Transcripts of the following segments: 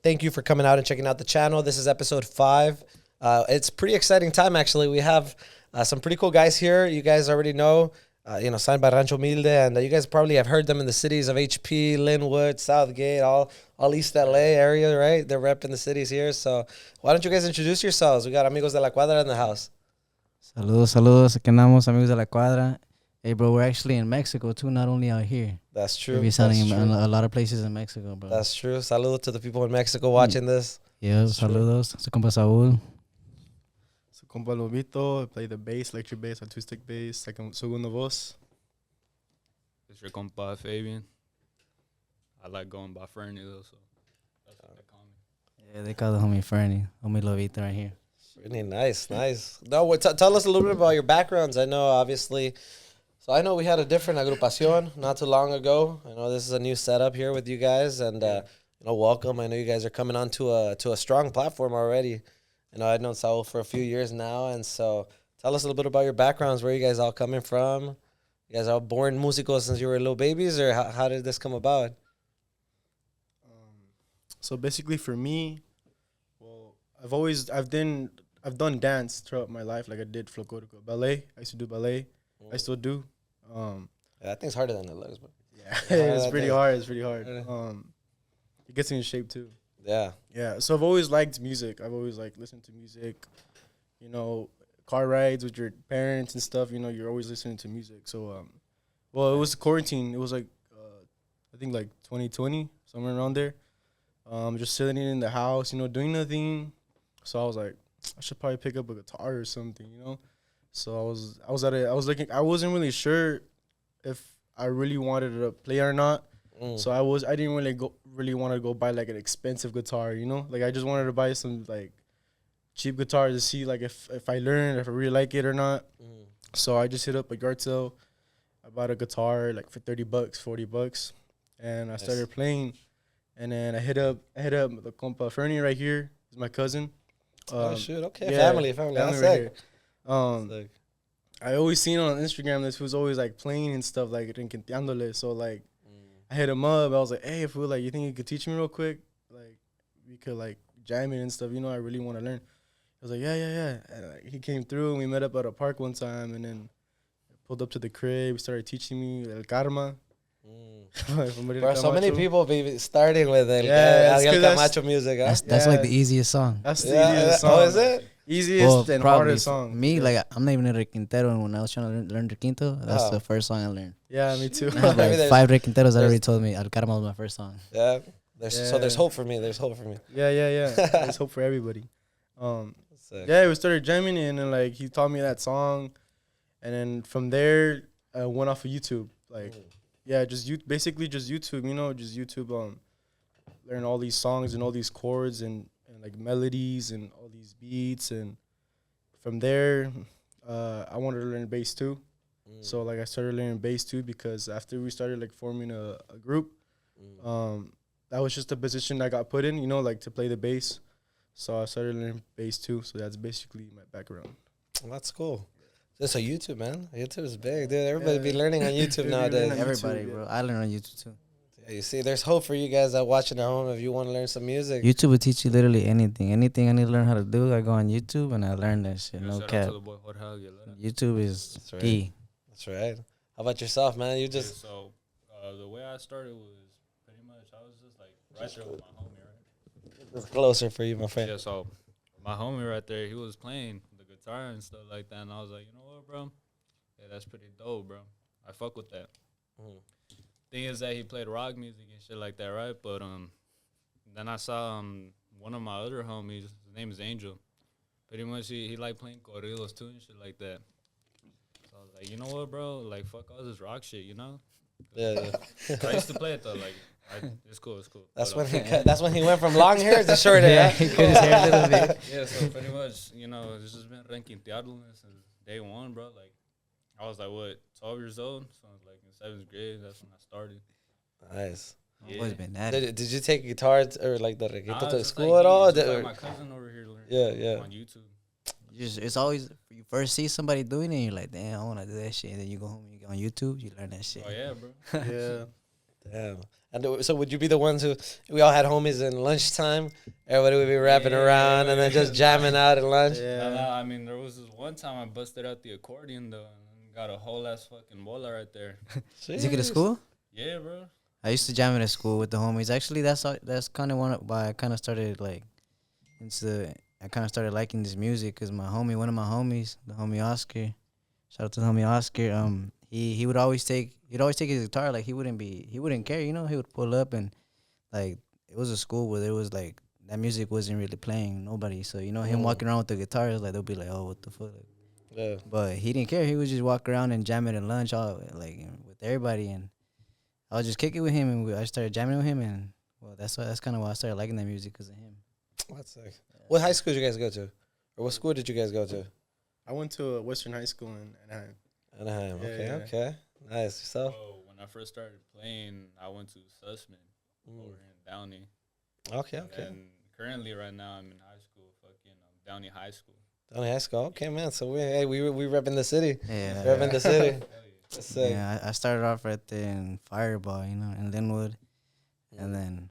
Thank you for coming out and checking out the channel. This is episode 5. It's pretty exciting time, actually. We have some pretty cool guys here. You guys already know, signed by Rancho Humilde, and you guys probably have heard them in the cities of HP, Linwood, Southgate, all East LA area, right? They're repping the cities here. So why don't you guys introduce yourselves? We got Amigos de la Cuadra in the house. Saludos. Aquí andamos, amigos de la cuadra. Hey, bro, we're actually in Mexico, too, not only out here. That's true. We're sounding in a lot of places in Mexico, bro. That's true. Saludos to the people in Mexico watching this. Yes, saludos. Su compa Saúl. Su compa Lobito. I play the bass, electric bass, acoustic bass, segundo voz. It's your compa Fabian. I like going by Fernie, though, so that's what they call me. Yeah, they call the homie Fernie. Homie Lobito right here. Really nice. No, tell us a little bit about your backgrounds. I know, obviously... So I know we had a different agrupación not too long ago. I know this is a new setup here with you guys, and welcome. I know you guys are coming on to a strong platform already. I've known Saul for a few years now, and so tell us a little bit about your backgrounds. Where you guys all coming from? You guys are all born músicos since you were little babies, or how did this come about? So basically, for me, well, I've done dance throughout my life. Like I did folklorico ballet. I used to do ballet. I still do. That thing's harder than it looks, but yeah, it's pretty hard. It gets me in shape too. Yeah. So I've always liked music. I've always listened to music. Car rides with your parents and stuff. You're always listening to music. So, it was quarantine. It was I think 2020, somewhere around there. Just sitting in the house, doing nothing. So I was like, I should probably pick up a guitar or something, So I wasn't really sure if I really wanted to play or not. So I didn't really want to go buy an expensive guitar, I just wanted to buy some cheap guitar to see if I learned, if I really like it or not. So I just hit up a yard sale. I bought a guitar for $30, $40, and I started playing. And then I hit up the compa Fernie right here. He's my cousin. Oh shoot! Okay, yeah, family. That's right here. I always seen on Instagram this who's always playing and stuff rinqueteándole. So I hit him up. I was like, hey, fool, you think you could teach me real quick? We could jam it and stuff. I really want to learn. I was like, yeah. And he came through and we met up at a park one time, and then pulled up to the crib. He started teaching me El Karma. Bro, so many people be starting with El Camacho music. Huh? That's the easiest song. That's the easiest song. Oh, is it? Easiest and hardest song. Me, I'm not even a requintero, and when I was trying to learn requinto, that's the first song I learned. Yeah, me too. I have 5 requinteros that already told me El Karma was my first song. Yeah. So there's hope for me. There's hope for me. Yeah. There's hope for everybody. We started jamming, and then he taught me that song, and then from there I went off of YouTube. Just YouTube, just YouTube. Learn all these songs and all these chords and melodies and all these beats, and from there, I wanted to learn bass too. So I started learning bass too, because after we started forming a group, that was just a position I got put in, to play the bass. So I started learning bass too. So that's basically my background. Well, that's cool. Just a YouTube, man. YouTube is big, dude. Everybody be learning on YouTube nowadays. Everybody, bro. I learn on YouTube too. Yeah, you see, there's hope for you guys that watching at home if you want to learn some music. YouTube will teach you literally anything. Anything I need to learn how to do, I go on YouTube and I learn that shit. No cap. YouTube is key. That's right. How about yourself, man? You just... So the way I started was pretty much, I was just right there with my homie, right? It's closer for you, my friend. Yeah, so my homie right there, he was playing the guitar and stuff like that, and I was like, you know what, bro? Yeah, that's pretty dope, bro. I fuck with that. Thing is that he played rock music and shit like that, right? But then I saw one of my other homies, his name is Angel. Pretty much he liked playing corridos too and shit like that. So I was like, you know what, bro? Fuck all this rock shit, Yeah. I used to play it though, it's cool. That's when he went from long hair to short hair. Yeah, he cut his hair a little bit. Yeah, so pretty much, it's just been requintearlo since day one, bro. I was 12 years old, so I was in 7th grade. That's when I started. Nice. Yeah. Always been that. Did you take guitar or the requinto to school at all? My cousin over here learned on YouTube. It's always, you first see somebody doing it, you're like, damn, I want to do that shit. And then you go home and you go on YouTube, you learn that shit. Oh, yeah, bro. Yeah. Damn. And so would you be the ones who, we all had homies in lunchtime, everybody would be rapping around and then just jamming out at lunch? Yeah. I mean, there was this one time I busted out the accordion, though, and got a whole ass fucking bola right there. Did you get to school? Yeah, bro. I used to jam at school with the homies. Actually, that's kind of why I kind of started like I kind of started liking this music because one of my homies, the homie Oscar, shout out to the homie Oscar. He'd always take his guitar, like he wouldn't care, you know. He would pull up and like it was a school where there was like that music wasn't really playing, nobody. So you know him walking around with the guitar, like they'll be like, oh, what the fuck. Yeah. But he didn't care. He would just walk around and jam it at lunch, all like with everybody, and I would just kick it with him, and I started jamming with him, and well, that's kind of why I started liking that music because of him. That's sick. What high school did you guys go to, or what school did you guys go to? I went to a Western high school in Anaheim. Anaheim. Yeah, Okay. Nice. Yourself? Oh, when I first started playing, I went to Sussman over in Downey. Okay. And currently, right now, I'm in high school, Downey High School. Downey High School. Okay, man. So we repping the city. Yeah. Repping the city. That's sick. Yeah, I started off right there in Fireball, you know, in Linwood, and then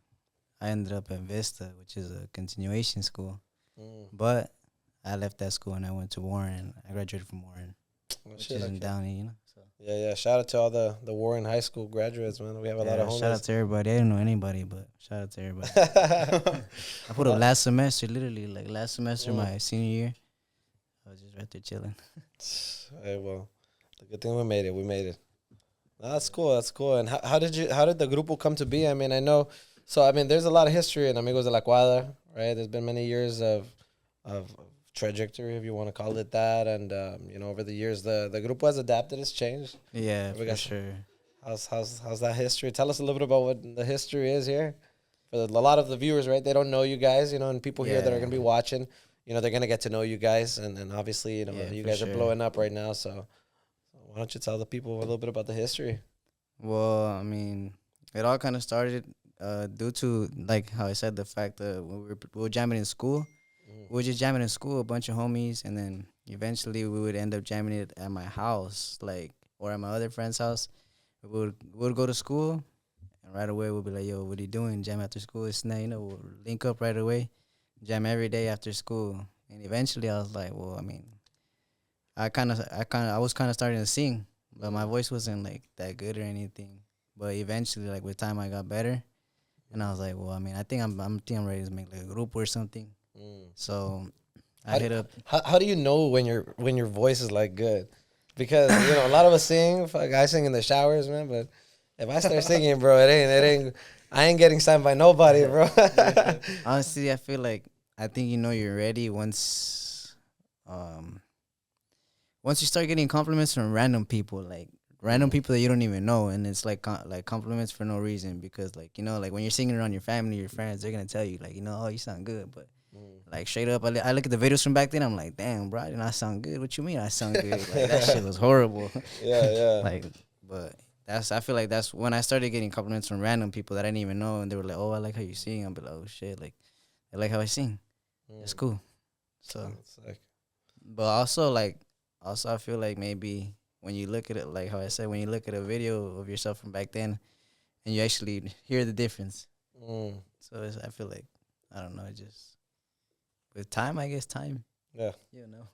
I ended up at Vista, which is a continuation school. But I left that school and I went to Warren. I graduated from Warren, which is in Downey, you know. So. Yeah. Shout out to all the Warren High School graduates, man. We have a lot of homies. Shout out to everybody. I didn't know anybody, but shout out to everybody. I put up last semester, literally, like last semester, my senior year. I was just right there chilling. Hey, well, the good thing we made it. No, that's cool. And how did the grupo come to be? I mean, I know. So I mean, there's a lot of history in Amigos de la Cuadra, right? There's been many years of trajectory, if you want to call it that, and you know, over the years, the grupo has adapted, it's changed. Yeah, for sure. How's that history? Tell us a little bit about what the history is here. For a lot of the viewers, right? They don't know you guys, you know, and people here that are gonna be watching, you know, they're gonna get to know you guys, and obviously, you know, you guys are blowing up right now. So why don't you tell the people a little bit about the history? Well, I mean, it all kind of started due to, like how I said, the fact that when we were jamming in school. We were just jamming in school, a bunch of homies, and then eventually we would end up jamming it at my house, like, or at my other friend's house. We would go to school, and right away we'd be like, yo, what are you doing? Jam after school? It's not, you know, we'll link up right away, jam every day after school. And eventually I was like, well, I mean, I was kind of starting to sing, but my voice wasn't like that good or anything. But eventually, like with time, I got better, and I was like, well, I mean, I think I'm ready to make like a group or something. So I hit up. How do you know when your voice is like good? Because you know a lot of us sing. I sing in the showers, man. But if I start singing, bro, it ain't. I ain't getting signed by nobody, bro. Honestly, I think you know you're ready once you start getting compliments from random people, like random people that you don't even know, and it's like compliments for no reason, because like, you know, like when you're singing around your family, your friends, they're gonna tell you like, you know, oh, you sound good, but like straight up, I look at the videos from back then, I'm like, damn, bro, I did not sound good. What you mean I sound good? Like that shit was horrible. Yeah. Like, but I feel like that's when I started getting compliments from random people that I didn't even know, and they were like, oh, I like how you sing. I'm like, oh shit, like I like how I sing. It's cool. So, but also I feel like maybe when you look at it, like how I said, when you look at a video of yourself from back then, and you actually hear the difference. So I feel like, I don't know, just with time, I guess time. Yeah. You know.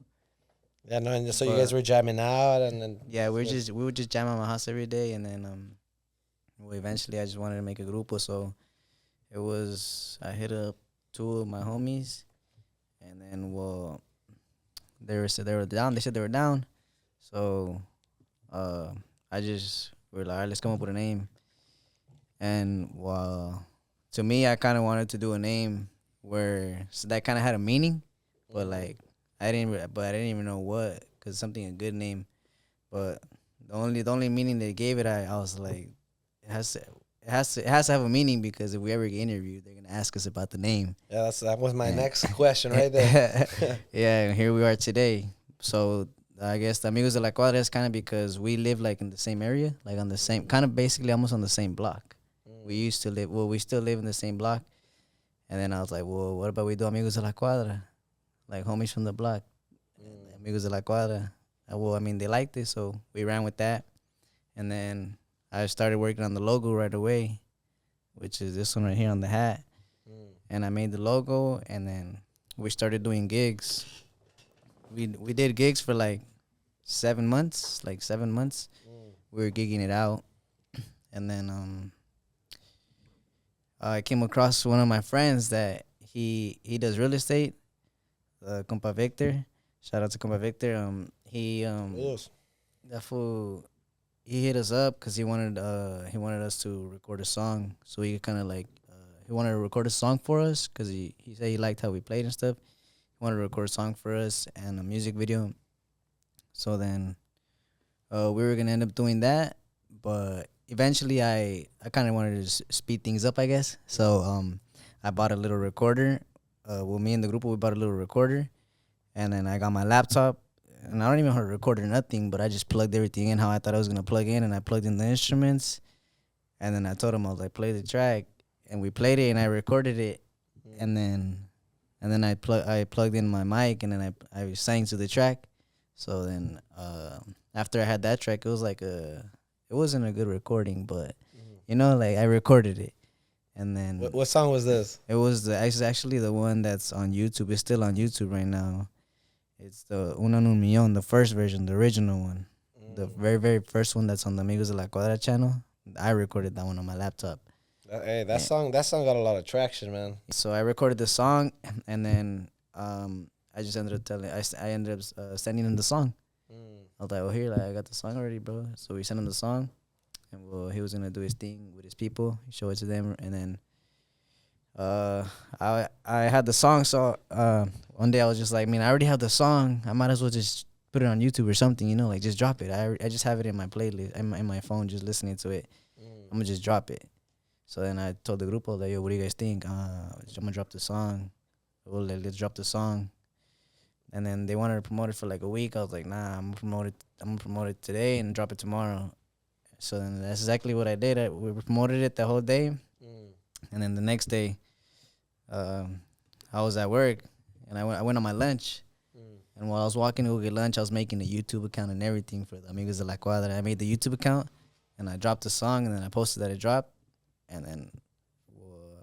Yeah, no, and so you guys were jamming out, and then we would just jam at my house every day, and then eventually I just wanted to make a grupo, so it was, I hit up two of my homies, and then they said they were down, so I just, we were like, all right, let's come up with a name. And to me, I kind of wanted to do a name so that kind of had a meaning, but like I didn't even know what, because something, a good name, but the only meaning they gave it, I was like, it has to have a meaning, because if we ever get interviewed, they're gonna ask us about the name. Yeah, that was my next question right there. Yeah, and here we are today. So I guess the Amigos de la Cuadra is kind of because we live like in the same area, like on the same, kind of basically almost on the same block. We still live in the same block. And then I was like, well, what about we do Amigos de la Cuadra? Like homies from the block. Amigos de la Cuadra. Well, I mean, they liked it, so we ran with that. And then I started working on the logo right away. which is this one right here on the hat. And I made the logo, and then we started doing gigs. We did gigs for like 7 months, We were gigging it out, and then I came across one of my friends that he does real estate. Compa Victor, shout out to Compa Victor. That fool, he hit us up because he wanted us to record a song, so he kind of like he wanted to record a song for us because he said he liked how we played and stuff. He wanted to record a song for us and a music video. So then we were gonna end up doing that, but eventually I kind of wanted to speed things up, I guess. So I bought a little recorder. With me and the group, we bought a little recorder, and then I got my laptop. And I don't even know how to record or nothing, but I just plugged everything in how I thought I was gonna plug in, and I plugged in the instruments, and then I told him, I was like, play the track, and we played it, and I recorded it, and then I plugged in my mic, and then I sang to the track. So then after I had that track, it was like it wasn't a good recording, but like I recorded it, and then what song was this? It was actually the one that's on YouTube. It's still on YouTube right now. It's the Uno en un Millón, the first version, the original one. The very, very first one that's on the Amigos de la Cuadra channel. I recorded that one on my laptop. Hey, that song got a lot of traction, man. So I recorded the song, and then I just ended up I ended up sending him the song. I was like, here, like, I got the song already, bro. So we sent him the song, and he was going to do his thing with his people, show it to them, and then I had the song, so one day I was just like, I already have the song. I might as well just put it on YouTube or something, like just drop it. I just have it in my playlist, in my phone, just listening to it. I'm gonna just drop it. So then I told the group, like, yo, what do you guys think? I'm gonna drop the song. Well, let's drop the song. And then they wanted to promote it for like a week. I was like, nah, I'm gonna promote it today and drop it tomorrow. So then that's exactly what I did. We promoted it the whole day. And then the next day, I was at work, and I went on my lunch. And while I was walking to go get lunch, I was making a YouTube account and everything for the Amigos de la Cuadra. I made the YouTube account, and I dropped the song, and then I posted that it dropped. And then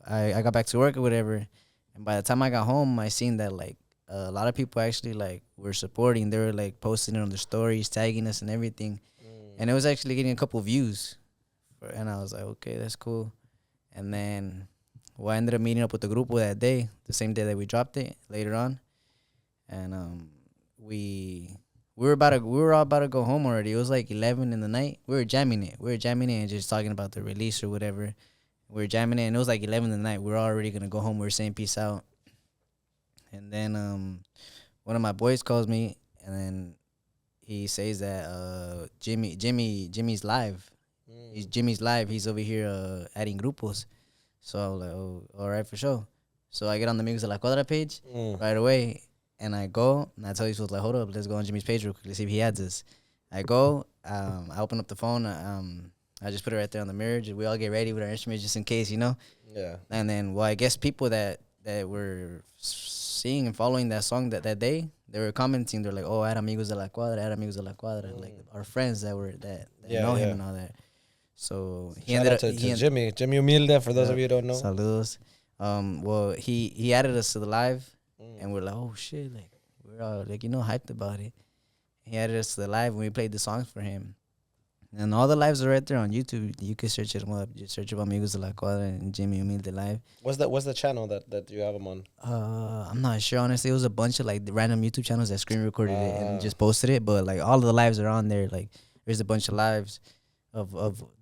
I got back to work or whatever. And by the time I got home, I seen that, like, a lot of people actually, like, were supporting. They were, like, posting it on their stories, tagging us and everything. And it was actually getting a couple views. And I was like, okay, that's cool. And then I ended up meeting up with the group that day, the same day that we dropped it, later on. And we were all about to go home already. It was like 11 in the night. We were jamming it and just talking about the release or whatever. We were jamming it, and it was like 11 in the night. We were already gonna go home. We were saying peace out. And then one of my boys calls me, and then he says that Jimmy's live. Jimmy's live. He's over here adding grupos. So I was like, oh, all right, for sure. So I get on the Amigos de la Cuadra page right away, and I go, and I tell you, so like, hold up, let's go on Jimmy's page real quick, let's see if he adds us. I go, I open up the phone, I just put it right there on the mirror. We all get ready with our instruments just in case, Yeah. And then, I guess people that were seeing and following that song that day, they were commenting. They're like, oh, add Amigos de la Cuadra, add Amigos de la Cuadra. Like, our friends that know him and all that. So he ended up to Jimmy Humilde, for those of you who don't know. Saludos. Well, he added us to the live, and we're like, oh shit, like, we're all like, hyped about it. He added us to the live, and we played the songs for him. And all the lives are right there on YouTube. You can search them up. Just search up Amigos de la Cuadra and Jimmy Humilde live. What's the channel that you have them on? I'm not sure, honestly. It was a bunch of like random YouTube channels that screen recorded it and just posted it. But like all of the lives are on there. Like there's a bunch of lives of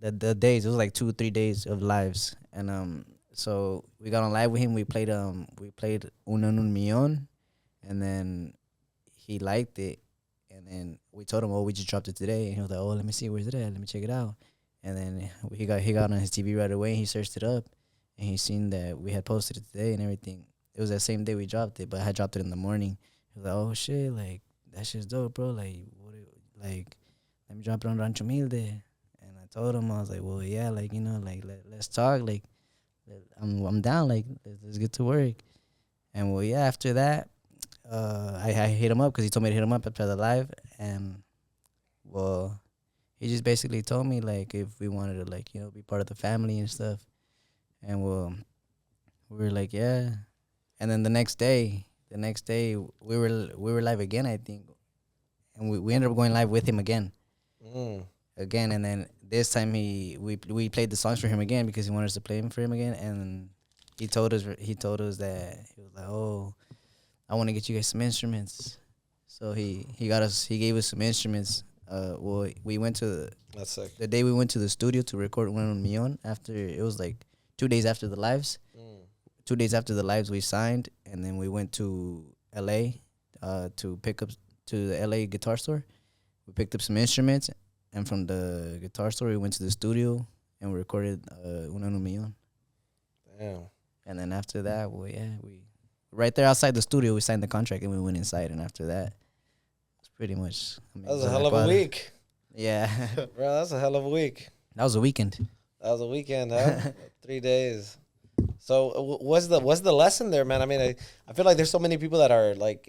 the days. It was like 2 or 3 days of lives. And so we got on live with him. We played Uno en un Millón, and then he liked it. And then we told him, oh, we just dropped it today. And he was like, oh, let me see, where's it at? Let me check it out. And then he got on his TV right away. And he searched it up, and he seen that we had posted it today and everything. It was that same day we dropped it, but I had dropped it in the morning. He was like, oh shit, like that shit's dope, bro. Like, let me drop it on Rancho Humilde. And I told him, I was like, well, yeah, like, like let's talk. Like, I'm down. Like, let's get to work. And well, yeah, after that, I hit him up because he told me to hit him up after the live, and well, he just basically told me like if we wanted to like be part of the family and stuff, and we were like, yeah. And then the next day we were live again, I think, and we ended up going live with him again. Again, and then this time we played the songs for him again because he wanted us to play them for him again, and he told us that he was like, oh, I want to get you guys some instruments. So he gave us some instruments. We went to That's sick. the day we went to the studio to record Un Millón. After it was like 2 days after the lives. 2 days after the lives, we signed, and then we went to L.A. To pick up to the L.A. guitar store. We picked up some instruments, and from the guitar store, we went to the studio and we recorded Un Millón. Damn. And then after that, we right there outside the studio, we signed the contract and we went inside. And after that, it's pretty much. That was a hell of a week. Yeah, Bro, that's a hell of a week. that was a weekend. That was a weekend, huh? 3 days. So what's the lesson there, man? I mean, I feel like there's so many people that are like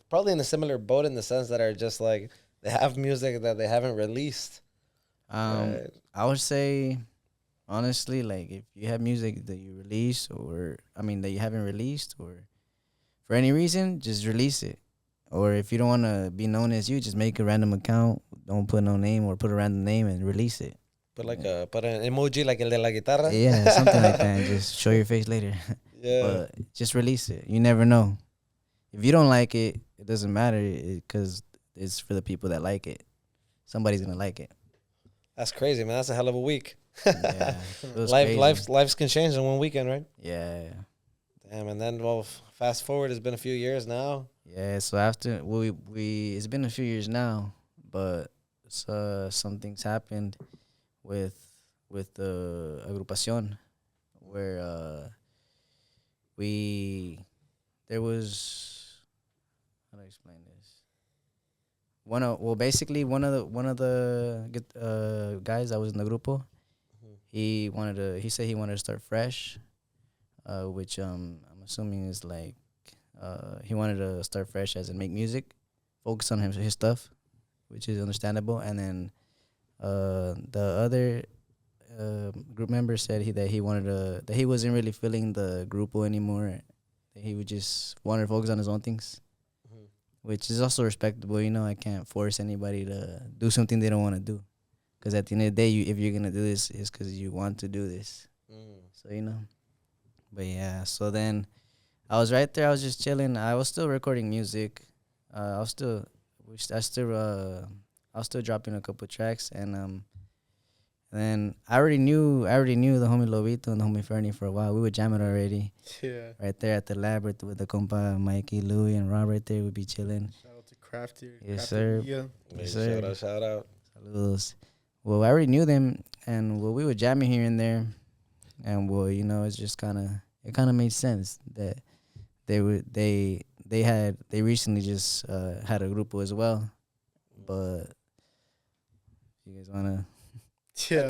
probably in a similar boat in the sense that are just like they have music that they haven't released. Right. I would say, honestly, like if you have music that you release that you haven't released or for any reason, just release it. Or if you don't want to be known as you, just make a random account. Don't put no name or put a random name and release it. Put put an emoji like el de la guitarra. Yeah, something like that. And just show your face later. Yeah. But just release it. You never know. If you don't like it, it doesn't matter because it's for the people that like it. Somebody's gonna like it. That's crazy, man. That's a hell of a week. Yeah, it was crazy. Lives can change in 1 weekend, right? Yeah. Damn, and then fast forward, it's been a few years now. Yeah. So after it's been a few years now, but some things happened with the agrupación where there was, how do I explain this? One of the guys that was in the grupo, he said he wanted to start fresh, which I'm assuming is like he wanted to start fresh as in make music, focus on his stuff, which is understandable. And then the other group member said that he wasn't really feeling the grupo anymore. That he would just want to focus on his own things, which is also respectable. I can't force anybody to do something they don't want to do. Because at the end of the day, if you're going to do this, it's because you want to do this. So, But yeah, so then I was right there. I was just chilling. I was still recording music. I was still dropping a couple tracks. And then I already knew the homie Lobito and the homie Fernie for a while. We were jamming already. Yeah. Right there at the lab with the compa Mikey, Louie, and Rob right there. We'd be chilling. Shout out to Crafty. Yes, sir. Yeah. Yes, sir. Shout out. Saludos. Well, I already knew them, and we were jamming here and there, and it's just kind of made sense that they recently just had a grupo as well, but you guys wanna. Yeah.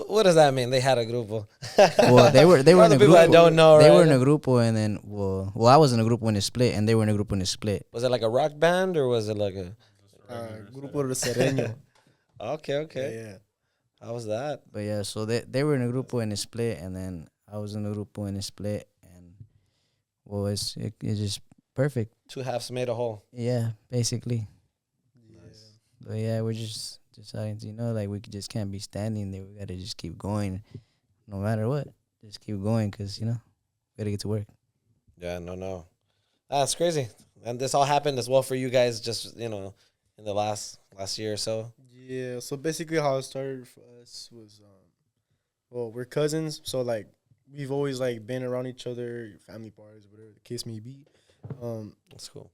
What does that mean? They had a grupo. Well, they were in a people grupo. I don't know. They right? were in a grupo, and then I was in a grupo when it split, and they were in a grupo when it split. Was it like a rock band or was it like a Grupo de Sereño. Okay. Yeah. How was that? But yeah, so they were in a grupo when it split, and then I was in a grupo when it split, and it's just perfect. Two halves made a whole. Yeah, basically. Nice. But yeah, we're just deciding to, like we just can't be standing there. We gotta just keep going, no matter what. Just keep going, cause we gotta get to work. Yeah, no. That's crazy. And this all happened as well for you guys, just in the last year or so. Yeah. So basically, how it started for us was, we're cousins, so like we've always like been around each other, family parties, whatever the case may be. That's cool.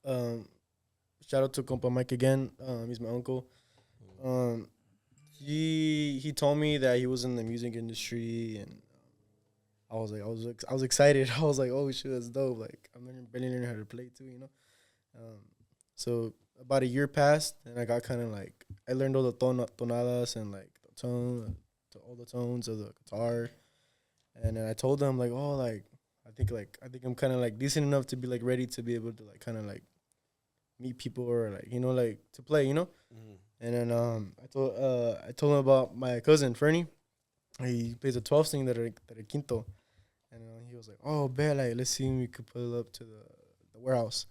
Shout out to compa Mike again. He's my uncle. He told me that he was in the music industry, and I was excited. I was like, oh shit, that's dope. Like I'm learning how to play too, So about a year passed, and I got kind of like I learned all the tonadas and like all the tones of the guitar, and then I told him like, oh, like I think I'm kind of like decent enough to be like ready to be able to like kind of like meet people or like like to play, And then I told him about my cousin Fernie, he plays a 12 string that are quinto, and he was like, "Oh, bet, like let's see if we could pull up to the warehouse."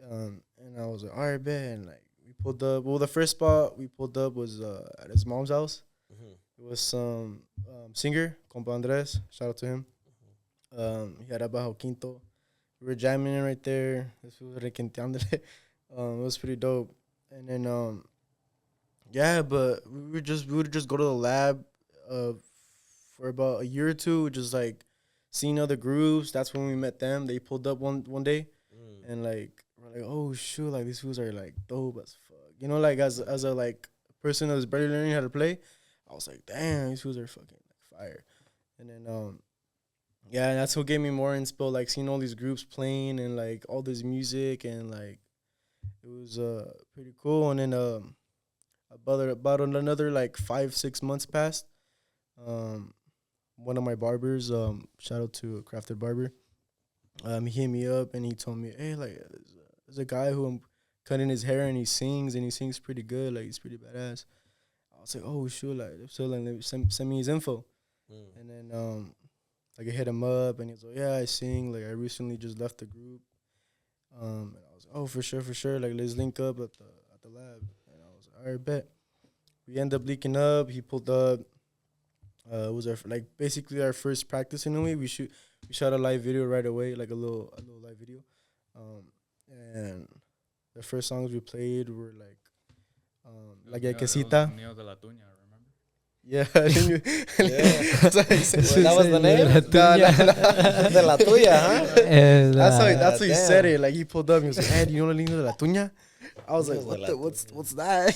And I was like, "All right, bet." And like we pulled up. Well, the first spot we pulled up was at his mom's house. It was some singer, compa Andres. Shout out to him. He had a bajo quinto. We were jamming in right there. This was requenteándole. It was pretty dope. And then yeah, but we would just go to the lab for about a year or two, just like seeing other groups. That's when we met them. They pulled up one day, and like we're like, oh shoot, like these fools are like dope as fuck. You know, like as a like person that's barely learning how to play, I was like, damn, these fools are fucking like fire. And then yeah, and that's what gave me more inspo, like seeing all these groups playing and like all this music, and like it was pretty cool. And then about another like 5-6 months passed. One of my barbers, shout out to Crafted Barber, he hit me up and he told me, hey, like there's a guy who I'm cutting his hair and he sings pretty good, like he's pretty badass. I was like, oh shoot, like so like send me his info. And then like I hit him up and he's like, yeah, I sing, like I recently just left the group. And I was like, oh, for sure, like let's link up at the lab. And I was like, all right, bet. We ended up linking up. He pulled up. It was basically our first practice in a way. We shot a live video right away, like a little live video. And the first songs we played were like Quesita. Neo de la Tuña, remember? Yeah, that's that was the name? De la Tuya, huh? That's how he said it. Like he pulled up and he was like, hey, do you know the Niño de la Tuña? I was like, what's that?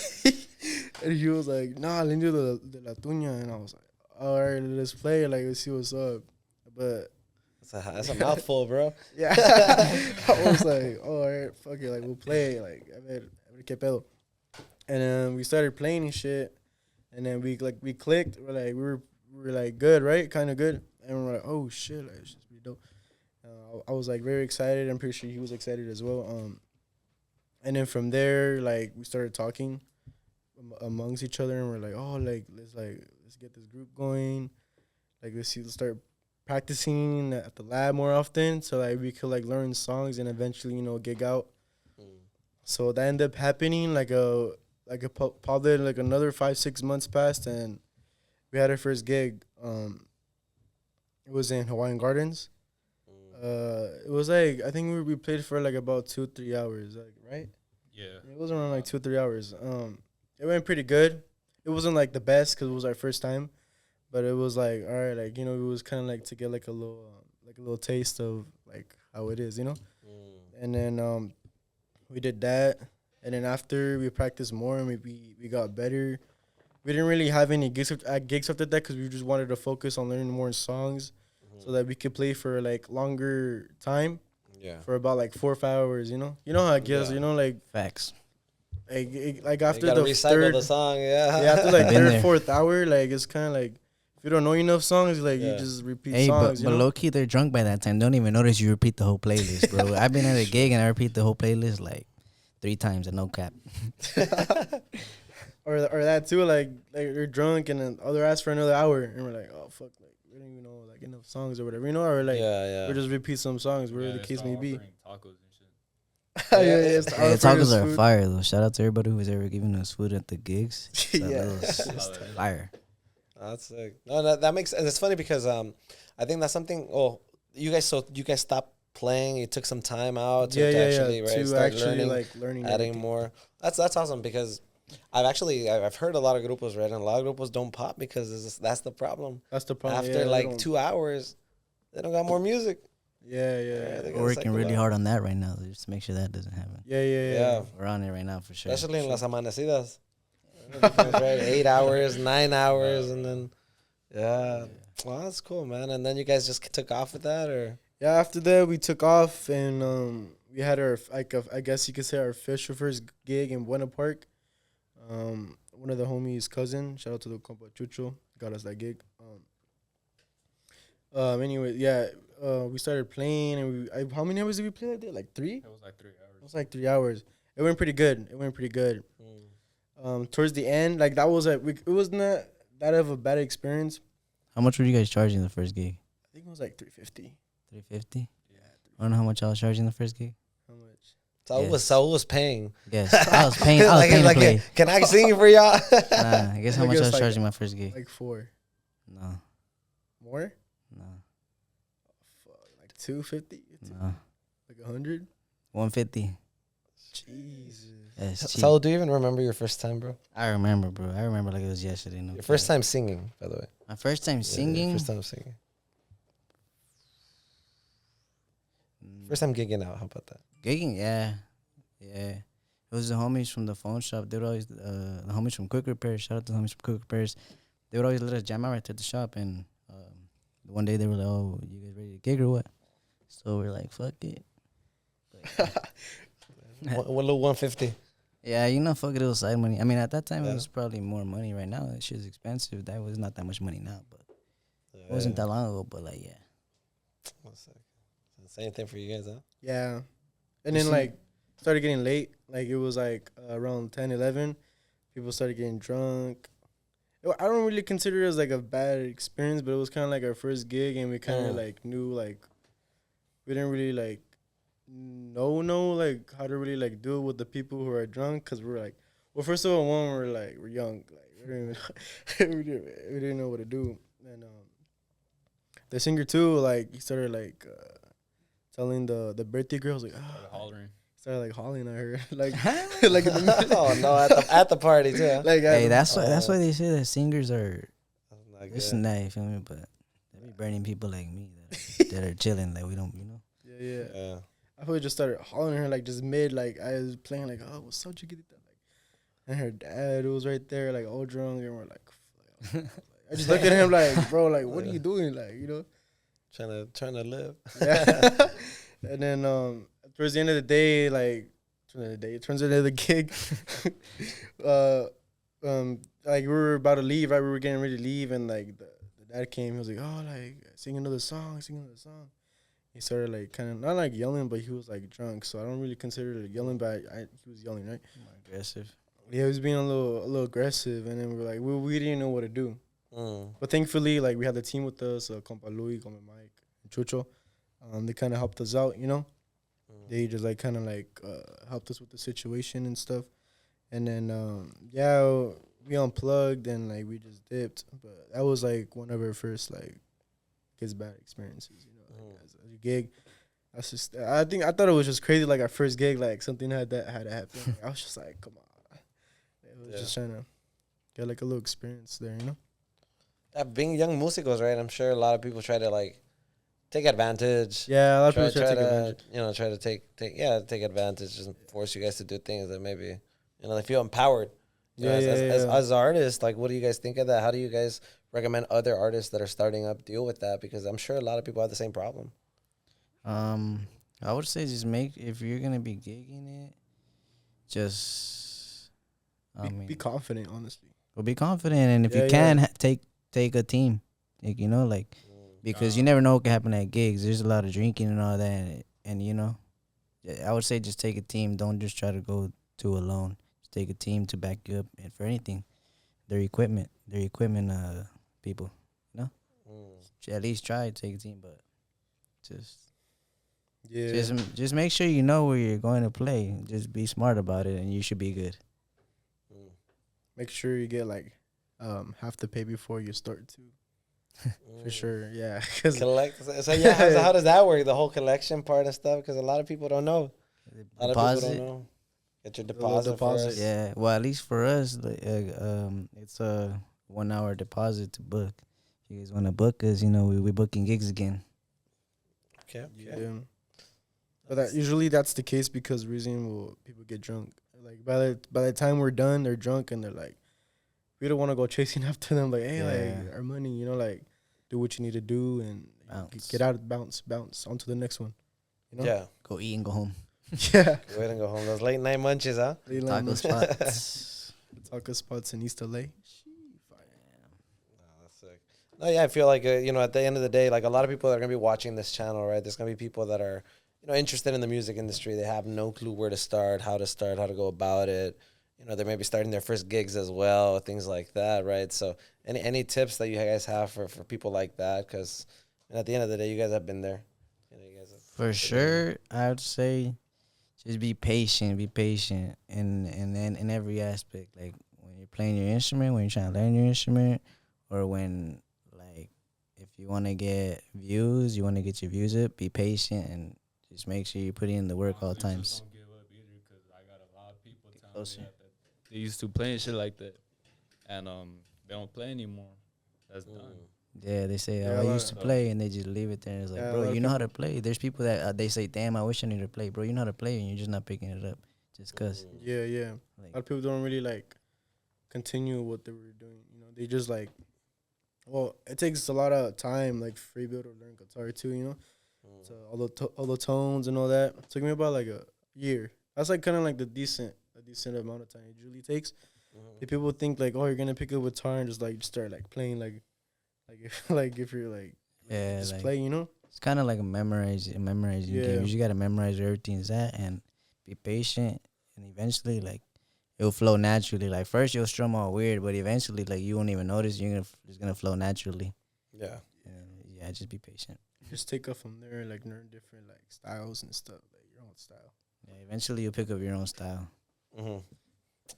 And he was like, nah, Niño de la Tuña. And I was like, all right, let's play. Like, let's see what's up. But that's a mouthful, bro. Yeah. I was like, all right, fuck it. Like, we'll play. Like, a ver qué pedo. And then we started playing and shit. And then we clicked. We were like good, right? Kind of good. And we're like, oh shit, like it's just pretty dope. I was like very excited. I'm pretty sure he was excited as well. And then from there, like we started talking amongst each other, and we're like, oh, like let's get this group going. Like let's start practicing at the lab more often, so like we could like learn songs and eventually gig out. So that ended up happening. Probably like another 5-6 months passed, and we had our first gig. It was in Hawaiian Gardens. It was like, I think we played for like about 2-3 hours, like, right? Yeah. It was around like 2-3 hours. It went pretty good. It wasn't like the best because it was our first time, but it was like, all right, like, it was kind of like to get like a little taste of like how it is, And then we did that, and then after we practiced more and we got better. We didn't really have any gigs after that because we just wanted to focus on learning more songs, so that we could play for like longer time. Yeah. For about like 4 or 5 hours, You know how it gets, like Facts. Like after you gotta the recycle the song, yeah. Yeah, after like Been third, there. fourth hour, like it's kind of like if you don't know enough songs, like you just repeat Hey, songs. but low key, they're drunk by that time. Don't even notice you repeat the whole playlist, bro. I've been at a gig and I repeat the whole playlist like 3 times and no cap. Or that too, like you're drunk and then other ask for another hour, and we're like, oh fuck, like we don't even know like enough songs or whatever, or like we just repeat some songs, whatever the case may be. Tacos and shit. Hey, tacos are fire though. Shout out to everybody who's ever giving us food at the gigs. Fire. That's sick. No, that makes, and it's funny because I think that's something. Oh, you guys stopped playing. You took some time out to actually start learning, adding everything. More. That's awesome because I've heard a lot of grupos, right, and a lot of grupos don't pop because that's the problem. That's the problem. After 2 hours, they don't got more music. Yeah. We're working really hard on that right now, just to make sure that doesn't happen. Yeah. We're on it right now for sure. Especially in las amanecidas. Right, 8 hours, 9 hours, and then well, that's cool, man. And then you guys just took off with that, or after that we took off, and we had our I guess you could say our official first gig in Buena Park. One of the homies' cousin, shout out to the compa Chucho, got us that gig. Anyway, we started playing, and how many hours did we play that day? Like 3? It was like 3 hours. It was like 3 hours. It went pretty good. Towards the end, like that was it was not that of a bad experience How much were you guys charging the first gig? I think it was like 350. 350. Yeah. I don't know how much I was charging the first gig. How much? Saul was paying. Yes, I was paying. I was paying to play. Can I sing for y'all? Nah, I guess how Like much it I was was like- charging my first gig. Like 4. No, More? no, Fuck, like 250? no. Like 100? 150. Jesus. That's cheap. Saul, do you even remember your first time, bro? I remember, bro. I remember like it was yesterday. No Your first cap. time singing, by the way. My first time singing. Yeah, first time singing. First time gigging out. How about that? Gigging, yeah. It was the homies from the phone shop. They would always, the homies from Quick Repairs. Shout out to the homies from Quick Repairs. They would always let us jam out right at the shop. And one day they were like, "Oh, you guys ready to gig or what?" So we're like, "Fuck it." One little 150. Yeah, fuck it, it was side money. I mean, at that time, it was probably more money. Right now, that shit's expensive. That was not that much money now, but it wasn't that long ago. But like, yeah. One sec. Same thing for you guys, huh? Yeah. And then, like, started getting late. Like, it was, like, around 10, 11. People started getting drunk. I don't really consider it as, like, a bad experience, but it was kind of like our first gig, and we kind of, like, knew, like, we didn't really, like, know, like, how to really, like, do it with the people who are drunk, because we're, like, well, first of all, we're young. Like, we didn't even, we didn't know what to do. And the singer, too, like, he started, like, telling the birthday girls, like, Hollering. started like hollering at her, like like in the middle. Oh no, at the party too. Huh? Like Hey, that's why they say that singers are Not this good. and that. You feel me? But they be burning people like me that are chilling. Like we don't, Yeah. Yeah. I probably just started hollering at her like just mid, like I was playing like, oh, what's up, chiquitita? Like, and her dad was right there, like all drunk, and we're like, I just looked at him like, bro, like what are you doing, like Trying to live. Yeah. And then towards the end of the day, like towards the end of the gig, like we were about to leave, right? We were getting ready to leave, and like the dad came. He was like, "Oh, like sing another song." He started like kind of not like yelling, but he was like drunk. So I don't really consider it yelling, but he was yelling, right? More aggressive. Yeah, he was being a little aggressive, and then we were like, we didn't know what to do. But thankfully, like we had the team with us, Compa Louis, Compa Mike, and Chucho. They kind of helped us out, They just like kind of like helped us with the situation and stuff. And then we unplugged and like we just dipped. But that was like one of our first like kids bad experiences, like, as a gig. That's just I thought it was just crazy, like our first gig, like something had to happen. Like, I was just like, come on. It was just trying to get like a little experience there, Being young musicos, right? I'm sure a lot of people try to like take advantage. Yeah, a lot of people try to take advantage. Try to take advantage and force you guys to do things that maybe, they feel empowered. As artists, like, what do you guys think of that? How do you guys recommend other artists that are starting up deal with that? Because I'm sure a lot of people have the same problem. I would say just if you're gonna be gigging it, just be confident, honestly. Well, be confident, and if you can take a team, like, because you never know what can happen at gigs. There's a lot of drinking and all that, and I would say just take a team. Don't just try to go to alone. Just take a team to back you up, and for anything, their equipment people, at least try to take a team, but just make sure you know where you're going to play. Just be smart about it, and you should be good. Make sure you get like half the pay before you start too. For sure, yeah. Collect. So yeah, how does that work? The whole collection part and stuff, because a lot of people don't know. A lot of people don't know. Get your deposit first. Yeah, well, at least for us, it's a 1 hour deposit to book. If you guys want to book us, we booking gigs again. Okay. Yeah. But usually that's the case because people get drunk. Like by the time we're done, they're drunk and they're like, we don't want to go chasing after them. Like, hey, like our money, like do what you need to do and get out, bounce onto the next one. Yeah. Go eat and go home. Yeah. Go ahead and go home. Those late night munches, huh? Taco spots. Taco spots in East LA. No, yeah, I feel like, at the end of the day, like a lot of people that are going to be watching this channel, right? There's going to be people that are, interested in the music industry. They have no clue where to start, how to go about it. they may be starting their first gigs as well, things like that, right? So any tips that you guys have for people like that? Because at the end of the day, you guys have been there. You guys have For sure, I would say just be patient, in every aspect. Like when you're playing your instrument, when you're trying to learn your instrument, or when like if you want to get views, you want to get your views up. Be patient and just make sure you put in the work all times. Just don't give up either, because I got a lot of people telling me that they used to play and shit like that, and they don't play anymore. That's done. Yeah, they say, Yeah, I used to play, and they just leave it there. And it's like, Yeah, bro, you know how to play. There's people that they say, damn, I wish I knew to play. Bro, you know how to play, and you're just not picking it up just because. Yeah, yeah. Like, A lot of people don't really like continue what they were doing. They just like, well, it takes a lot of time, like free build to learn guitar too. So all the tones and all that. It took me about like a year. That's like kind of like a decent amount of time it usually takes. If people think like, oh, you're gonna pick up a guitar and just start like playing if you're like just like, play, it's kind of like a memorizing game. You just gotta memorize where everything's at and be patient, and eventually like it'll flow naturally. Like first you'll strum all weird, but eventually like you won't even notice. It's gonna flow naturally. Yeah. Yeah, just be patient. Just take up from there, like learn different like styles and stuff, like your own style. Yeah, eventually you'll pick up your own style. No,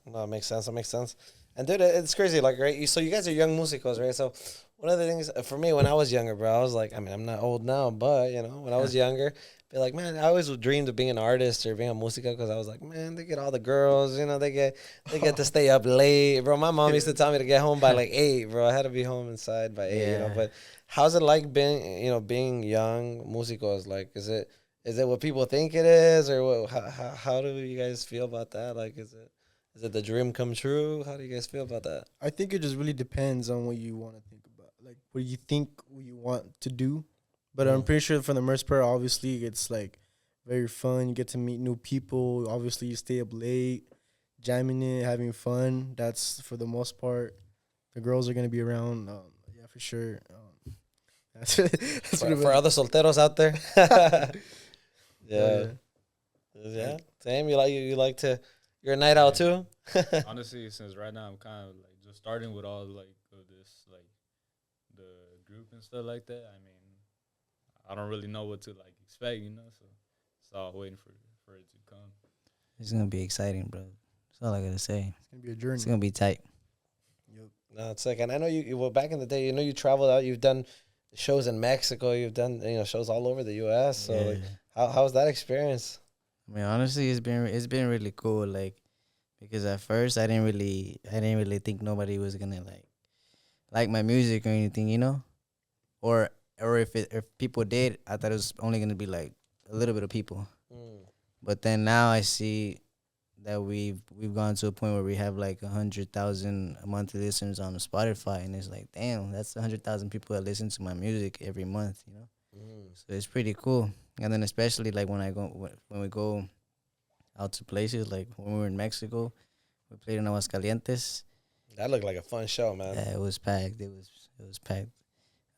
that makes sense. And dude, it's crazy, like, right? So you guys are young musicos, right? So one of the things for me when I was younger, bro, I was like, I mean, I'm not old now, but when I was younger, be like, man, I always dreamed of being an artist or being a musico because I was like, man, they get all the girls, they get to stay up late, bro. My mom used to tell me to get home by like 8, bro. I had to be home inside by 8, But how's it like being young musicos? Like, is it what people think it is, or how do you guys feel about that? Like, is it the dream come true? How do you guys feel about that? I think it just really depends on what you want to think about, like what you think what you want to do. But I'm pretty sure for the most part, obviously, it's like very fun. You get to meet new people. Obviously, you stay up late, jamming it, having fun. That's for the most part. The girls are gonna be around. Yeah, for sure. That's for other solteros out there. Yeah. Same. You like to. You're a night owl too. Honestly, since right now I'm kind of like just starting with all like of this like the group and stuff like that. I mean, I don't really know what to like expect, so I'm waiting for it to come. It's gonna be exciting, bro. That's all I gotta say. It's gonna be a journey. It's gonna be tight. Yep. No, it's like, and I know you back in the day, you traveled out. You've done shows in Mexico. You've done shows all over the U.S. So like, how was that experience? I mean, honestly, it's been really cool. Like, because at first I didn't really think nobody was gonna like my music or anything, or if people did, I thought it was only gonna be like a little bit of people. But then now I see that we've gone to a point where we have like 100,000 monthly listeners on Spotify, and it's like, damn, that's 100,000 people that listen to my music every month, So it's pretty cool. And then especially like when we go out to places, like when we were in Mexico, we played in Aguascalientes. That looked like a fun show, man. Yeah, it was packed. It was packed.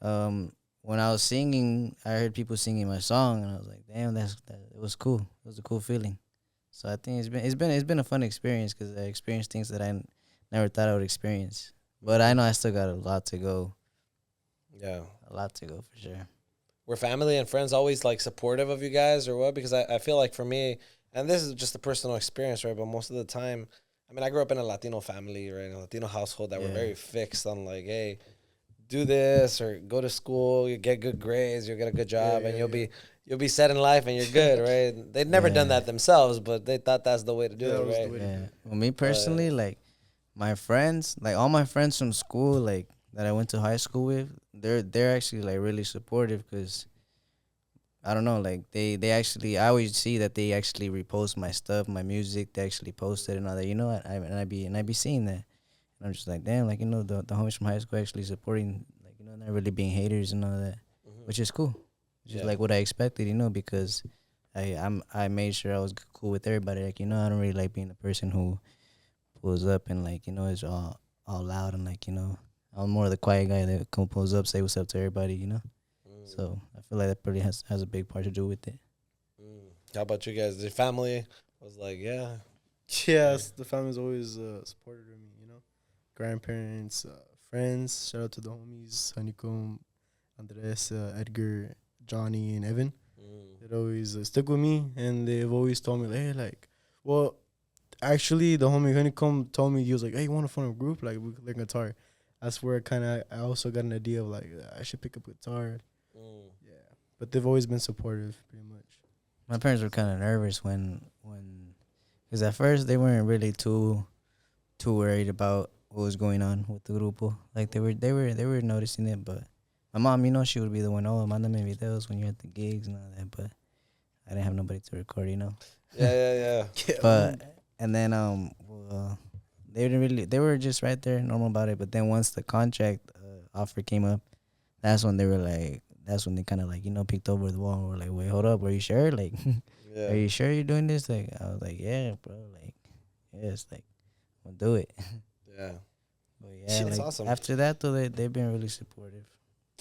When I was singing, I heard people singing my song, and I was like, damn, it was cool. It was a cool feeling. So I think it's been a fun experience because I experienced things that I never thought I would experience. But I know I still got a lot to go. Yeah, a lot to go for sure. Were family and friends always like supportive of you guys or what? Because I feel like for me, and this is just a personal experience, right? But most of the time, I mean, I grew up in a Latino family, right? A Latino household that were very fixed on like, hey, do this or go to school, you get good grades, you'll get a good job, and you'll be set in life and you're good, right? They'd never done that themselves, but they thought that's the way to do it, right? Yeah. Well, me personally, like my friends, like all my friends from school, like that I went to high school with, they're actually like really supportive because I don't know, like they actually, I always see that they actually repost my stuff, my music, they actually post it and all that, and I be seeing that. And I'm just like, damn, like, the homies from high school actually supporting, like, not really being haters and all that, which is cool. Which is like what I expected, because I made sure I was cool with everybody. Like, I don't really like being the person who pulls up and like, is all loud and like, I'm more of the quiet guy that pulls up, say what's up to everybody, So I feel like that probably has a big part to do with it. How about you guys? The family was like, yeah. Yes, the family's always supported of me, you know. Grandparents, friends. Shout out to the homies, Honeycomb, Andres, Edgar, Johnny, and Evan. They always stick with me, and they've always told me, like, hey, like, well, actually, the homie Honeycomb told me, he was like, hey, you want to form a group? Like, we could learn guitar. That's where I also got an idea of, like, I should pick up guitar. Yeah. But they've always been supportive, pretty much. My parents were kind of nervous because at first they weren't really too worried about what was going on with the grupo. Like they were noticing it, but my mom, you know, she would be the one, oh, mándame videos when you're at the gigs and all that. But I didn't have nobody to record, you know. Yeah. But and then they didn't really, they were just right there, normal about it. But then once the contract offer came up, that's when they kind of, like, you know, peeked over the wall. We're like, wait, hold up, are you sure? Like, Yeah. are you sure you're doing this? Like, I was like, yeah, bro. Like, yes, like, we'll do it. Yeah. But yeah, That's like, awesome. after that, though, they've been really supportive.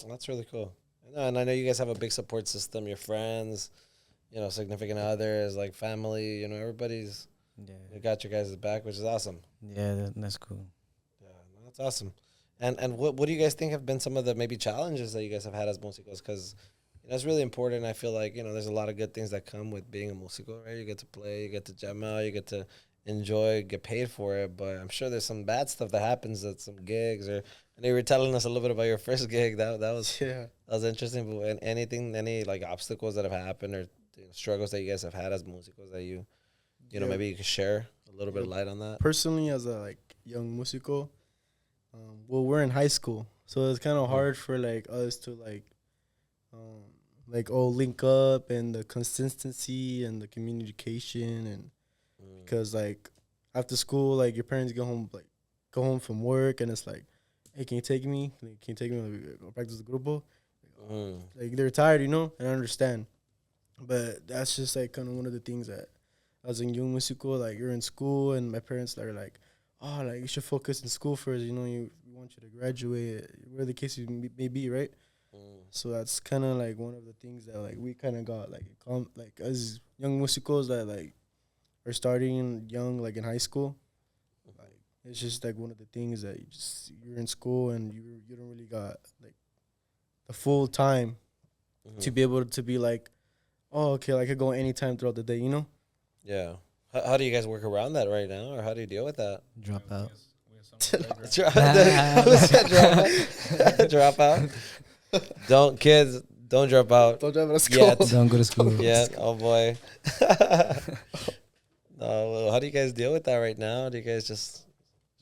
That's really cool. And I know you guys have a big support system. Your friends, you know, significant others, like family. You know, everybody's got your guys' back, which is awesome. Yeah, that's cool. Yeah, that's awesome. And what do you guys think have been some of the maybe challenges that you guys have had as músicos? Because it's really important. I feel like, you know, there's a lot of good things that come with being a músico, right? You get to play, you get to jam out, you get to enjoy, get paid for it. But I'm sure there's some bad stuff that happens at some gigs. Or I know you were telling us a little bit about your first gig. That was interesting. But any like obstacles that have happened, or, you know, struggles that you guys have had as músicos that you know, maybe you could share a little bit of light on that. Personally, as a young músico, well, we're in high school, so it's kind of hard for us to link up, and the consistency and the communication, and because after school, your parents go home from work, and it's like, hey, can you take me? Go practice the grupo? They're tired, you know, and I understand, but that's just kind of one of the things that as a young músico, you're in school, and my parents are like, oh, you should focus in school first. You know, we want you to graduate, where the case may be, right? So that's kind of one of the things that we kind of got as young músicos that are starting young, in high school. It's just one of the things that you're in school, and you don't really got the full time to be able to be oh, okay, I could go anytime throughout the day, you know? Yeah. How do you guys work around that right now, or how do you deal with that? Drop out. Drop out. Don't drop out. Don't drop out of school. Yet. Don't go to school. Yeah. Oh boy. No. How do you guys deal with that right now? Do you guys just?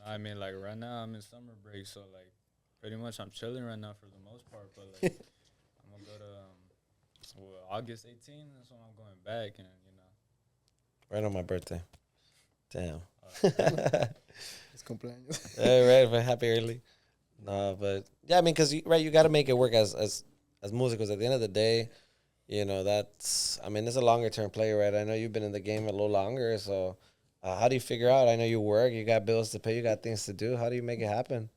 I mean, right now I'm in summer break, so pretty much I'm chilling right now for the most part. But I'm gonna go to August 18th. That's when I'm going back, and Right on my birthday. Damn. It's cumpleaños. Right, but happy early. No, but yeah, I mean, because you got to make it work as músicos. At the end of the day, you know, it's a longer term play, right? I know you've been in the game a little longer, so how do you figure out? I know you work, you got bills to pay, you got things to do. How do you make it happen?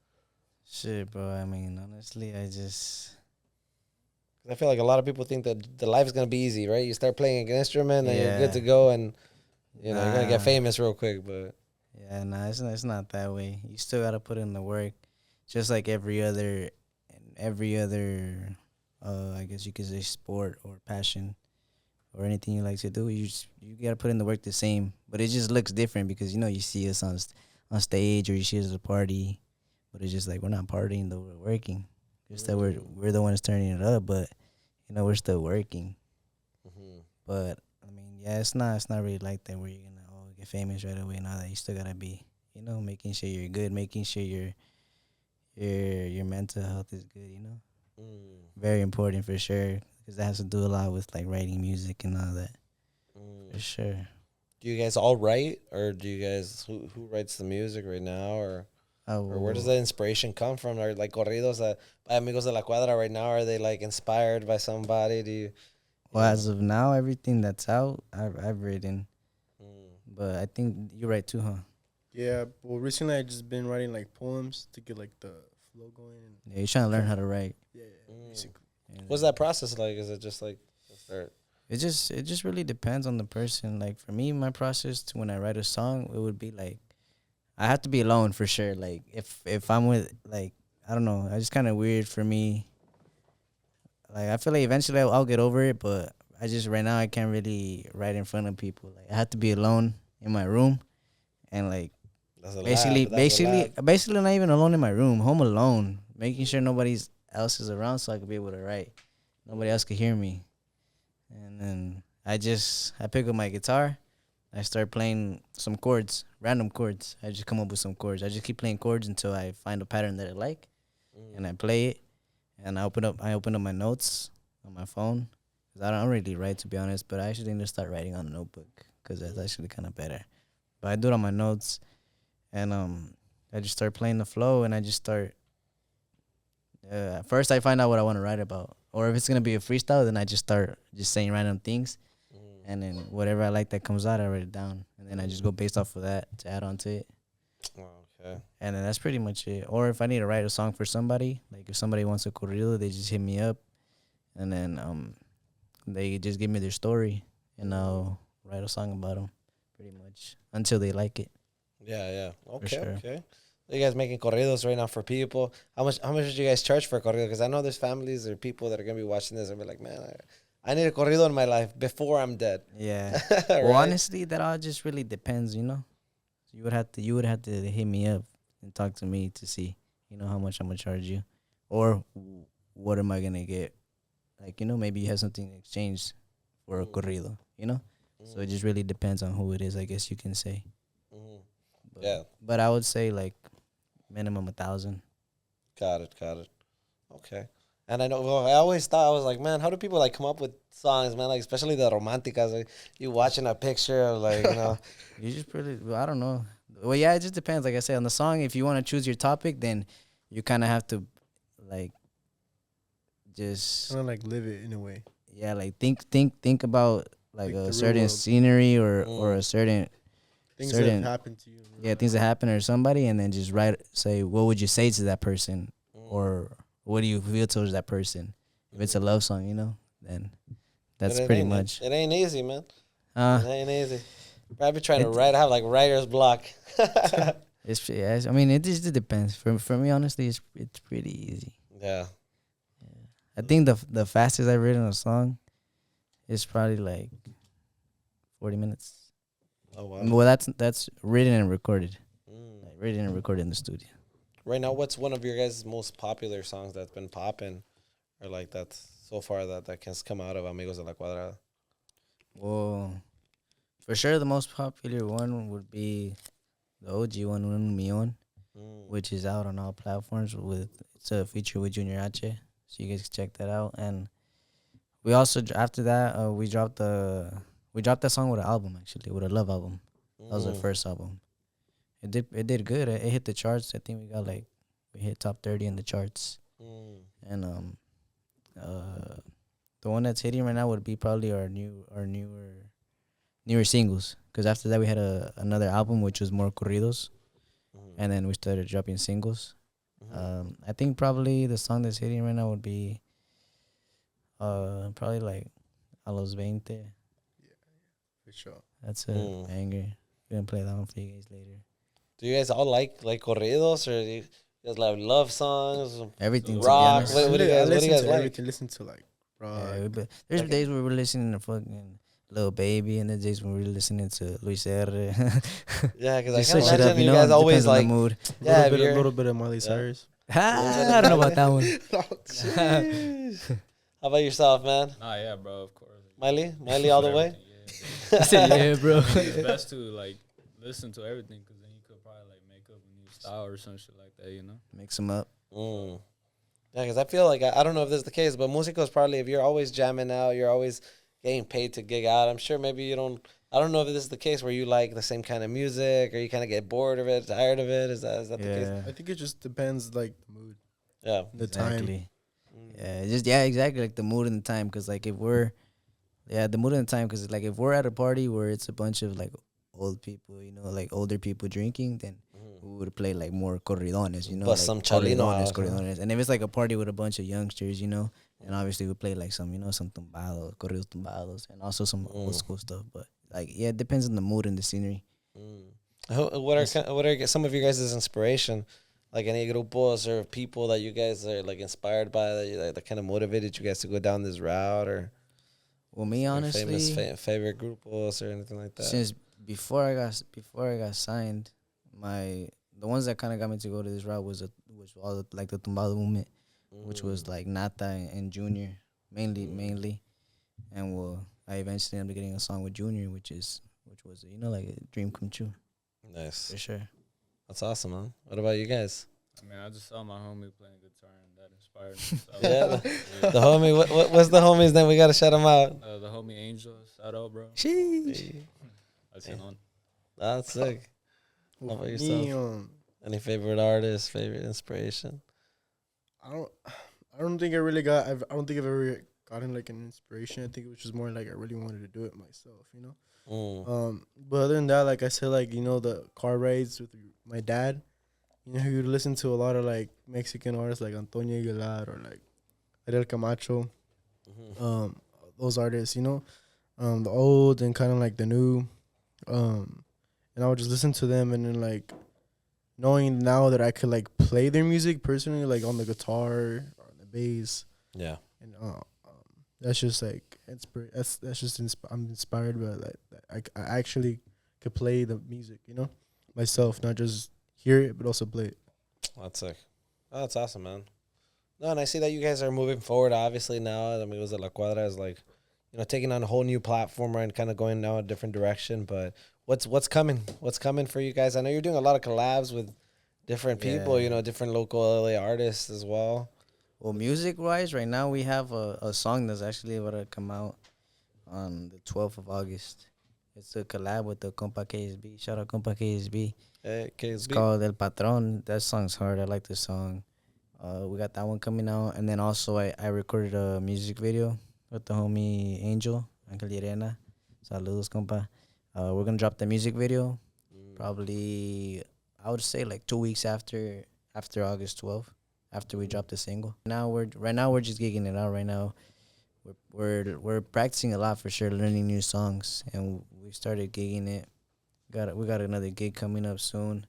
Shit, bro. I mean, honestly, I feel like a lot of people think that the life is gonna be easy, right? You start playing an instrument and you're good to go, and you know you're gonna get famous real quick. But yeah, it's not that way. You still gotta put in the work, just like every other, I guess you could say sport or passion, or anything you like to do. You gotta put in the work the same, but it just looks different because you see us on stage, or you see us at a party, but it's just we're not partying though, we're working. Just that we're the ones turning it up, but we're still working. But I mean, yeah, it's not really like that where you're gonna get famous right away and all that. You still gotta be, making sure you're good, making sure your mental health is good. Very important for sure, because that has to do a lot with writing music and all that. For sure. Do you guys all write, or do you guys who writes the music right now, or where does the inspiration come from? Or corridos by Amigos de la Cuadra right now, are they inspired by somebody? Do you? Well, as of now, everything that's out, I've written. But I think you're right too, huh? Yeah. Well, recently I just been writing poems to get the flow going. Yeah, you're trying to learn how to write. Yeah. Basically. What's that process like? Is it just start? It just really depends on the person. Like for me, my process to when I write a song, it would be like I have to be alone for sure. Like if I'm with like I don't know, it's just kind of weird for me. Like I feel like eventually I'll get over it, but I just right now I can't really write in front of people. Like I have to be alone in my room, and like basically not even alone in my room, home alone, making sure nobody else is around so I could be able to write. Nobody else could hear me. And then I pick up my guitar. I start playing some chords, random chords. I just come up with some chords. I just keep playing chords until I find a pattern that I like, and I play it. And I open up my notes on my phone. 'Cause I don't really write, to be honest, but I actually need to start writing on a notebook because that's actually kind of better. But I do it on my notes, and I just start playing the flow, and I just start. First, I find out what I want to write about, or if it's gonna be a freestyle, then I just start just saying random things, and then whatever I like that comes out, I write it down, and then I just go based off of that to add on to it. Okay. And then that's pretty much it. Or if I need to write a song for somebody, like if somebody wants a corrido, they just hit me up, and then they just give me their story, and I'll write a song about them, pretty much until they like it. Yeah. Okay. sure. Okay. You guys making corridos right now for people? How much did you guys charge for a corrido? Because I know there's families or people that are gonna be watching this and be like, man, I need a corrido in my life before I'm dead. Yeah. Right? Well, honestly, that all just really depends, you know. You would have to hit me up and talk to me to see, you know, how much I'm gonna charge you, or what am I gonna get. Like, you know, maybe you have something in exchange for a corrido, you know. So it just really depends on who it is, I guess you can say. But, Yeah. But I would say like minimum 1,000. Got it. Okay. And I know, well, I always thought, I was like, man, how do people like come up with songs, man? Like, especially the romanticas, like you watching a picture of like, you know. You just pretty, well, I don't know. Well, yeah, it just depends. Like I said, on the song, if you want to choose your topic, then you kind of have to like just kind of like live it in a way. Yeah, like think about like a the real certain world. scenery or a certain Things certain that happen to you. yeah things that happen or somebody, and then just say what would you say to that person, or what do you feel towards that person. If it's a love song, you know, then that's pretty much. It ain't easy, man. It Uh, ain't easy. Probably trying to write, have like writer's block. I mean, it just depends. For me, honestly, it's pretty easy. Yeah. I think the fastest I've written a song is probably like 40 minutes. Oh wow. Well, that's written and recorded. Like written and recorded in the studio. Right now, what's one of your guys' most popular songs that's been popping, or like that's so far that can come out of Amigos de la Cuadra? Well, for sure the most popular one would be the OG one, Un Millón, which is out on all platforms. It's a feature with Junior H, so you guys can check that out. And we also after that we dropped that song with an album, actually, with a love album. That was our first album. It did good. It hit the charts. I think we hit top 30 in the charts. And the one that's hitting right now would be probably our newer singles. Because after that we had another album which was more corridos, and then we started dropping singles. I think probably the song that's hitting right now would be probably like A Los 20. For sure. That's a banger. We're gonna play that one for you guys later. Do you guys all like corridos, or do you guys like love songs? Everything, rock. to be honest. What do you guys like? Everything. Listen to like rock. Yeah, there's days where we're listening to fucking Lil Baby, and there's days when we're listening to Luis R. Yeah, because I Just can't switch it imagine up, you you know. guys It always depends on like. the mood. Yeah, a little bit of Miley Cyrus. I don't know about that one. Jeez. How about yourself, man? Nah, yeah, bro, of course. Miley all the way. Yeah. I said, yeah, bro. It's best to like listen to everything, because then you could probably like make up a new style or some shit like that, you know. Mix them up. Yeah, because I feel like I don't know if this is the case, but musicos probably, if you're always jamming out, you're always getting paid to gig out. I'm sure maybe you don't. I don't know if this is the case where you like the same kind of music, or you kind of get bored of it, tired of it. Is that the case? I think it just depends, like the mood, Yeah. the time. Yeah, exactly, like the mood and the time. Because like the mood and the time. Because like if we're at a party where it's a bunch of like old people, you know, like older people drinking, then we would play like more corridones, you know, But like some chalino out, corridones. And if it's like a party with a bunch of youngsters, you know, And obviously we play like some, some tumbados, corridos tumbados, and also some old school stuff. But like, yeah, it depends on the mood and the scenery. What are some of your guys' inspiration? Like any grupos or people that you guys are like inspired by that kind of motivated you guys to go down this route, or Well, me honestly, famous favorite grupos or anything like that? since before I got signed, the ones that kind of got me to go to this route was all like the tumbado movement, which was like Nata and Junior mainly, and I eventually ended up getting a song with Junior, which was like a dream come true. Nice, For sure. that's awesome, man. What about you guys? I mean, I just saw my homie playing guitar, and that inspired me. So Yeah, the homie. What's the homie's name? We gotta shout him out. the homie Angel, shout out, bro. Sheesh. That's it on. That's sick. How about yourself? Any favorite artist, favorite inspiration? I don't think I've ever gotten like an inspiration. I think it was just more like I really wanted to do it myself, But other than that, like I said, like the car rides with my dad, he would listen to a lot of like Mexican artists like Antonio Aguilar or like Ariel Camacho, those artists, the old and kind of like the new, and I would just listen to them, and then like knowing now that I could like play their music personally, like on the guitar or on the bass. Yeah. And that's just like I'm inspired by that. I actually could play the music, myself, not just hear it but also play it. That's sick. Oh, that's awesome, man. No, and I see that you guys are moving forward. Obviously now, Amigos de la Cuadra is like, taking on a whole new platform, right, and kind of going now a different direction. But what's coming? What's coming for you guys? I know you're doing a lot of collabs with different people, different local LA artists as well. Well, music-wise, right now we have a song that's actually about to come out on the 12th of August. It's a collab with the Compa KSB. Shout out Compa KSB. Hey, KSB. It's called El Patron. That song's hard. I like the song. We got that one coming out. And then also I recorded a music video with the homie Angel Llerena. Saludos, compa. We're going to drop the music video probably, I would say, like 2 weeks after August 12th. After we drop the single. Right now we're just gigging it out. Right now, we're practicing a lot for sure, learning new songs, and we started gigging it. We got another gig coming up soon.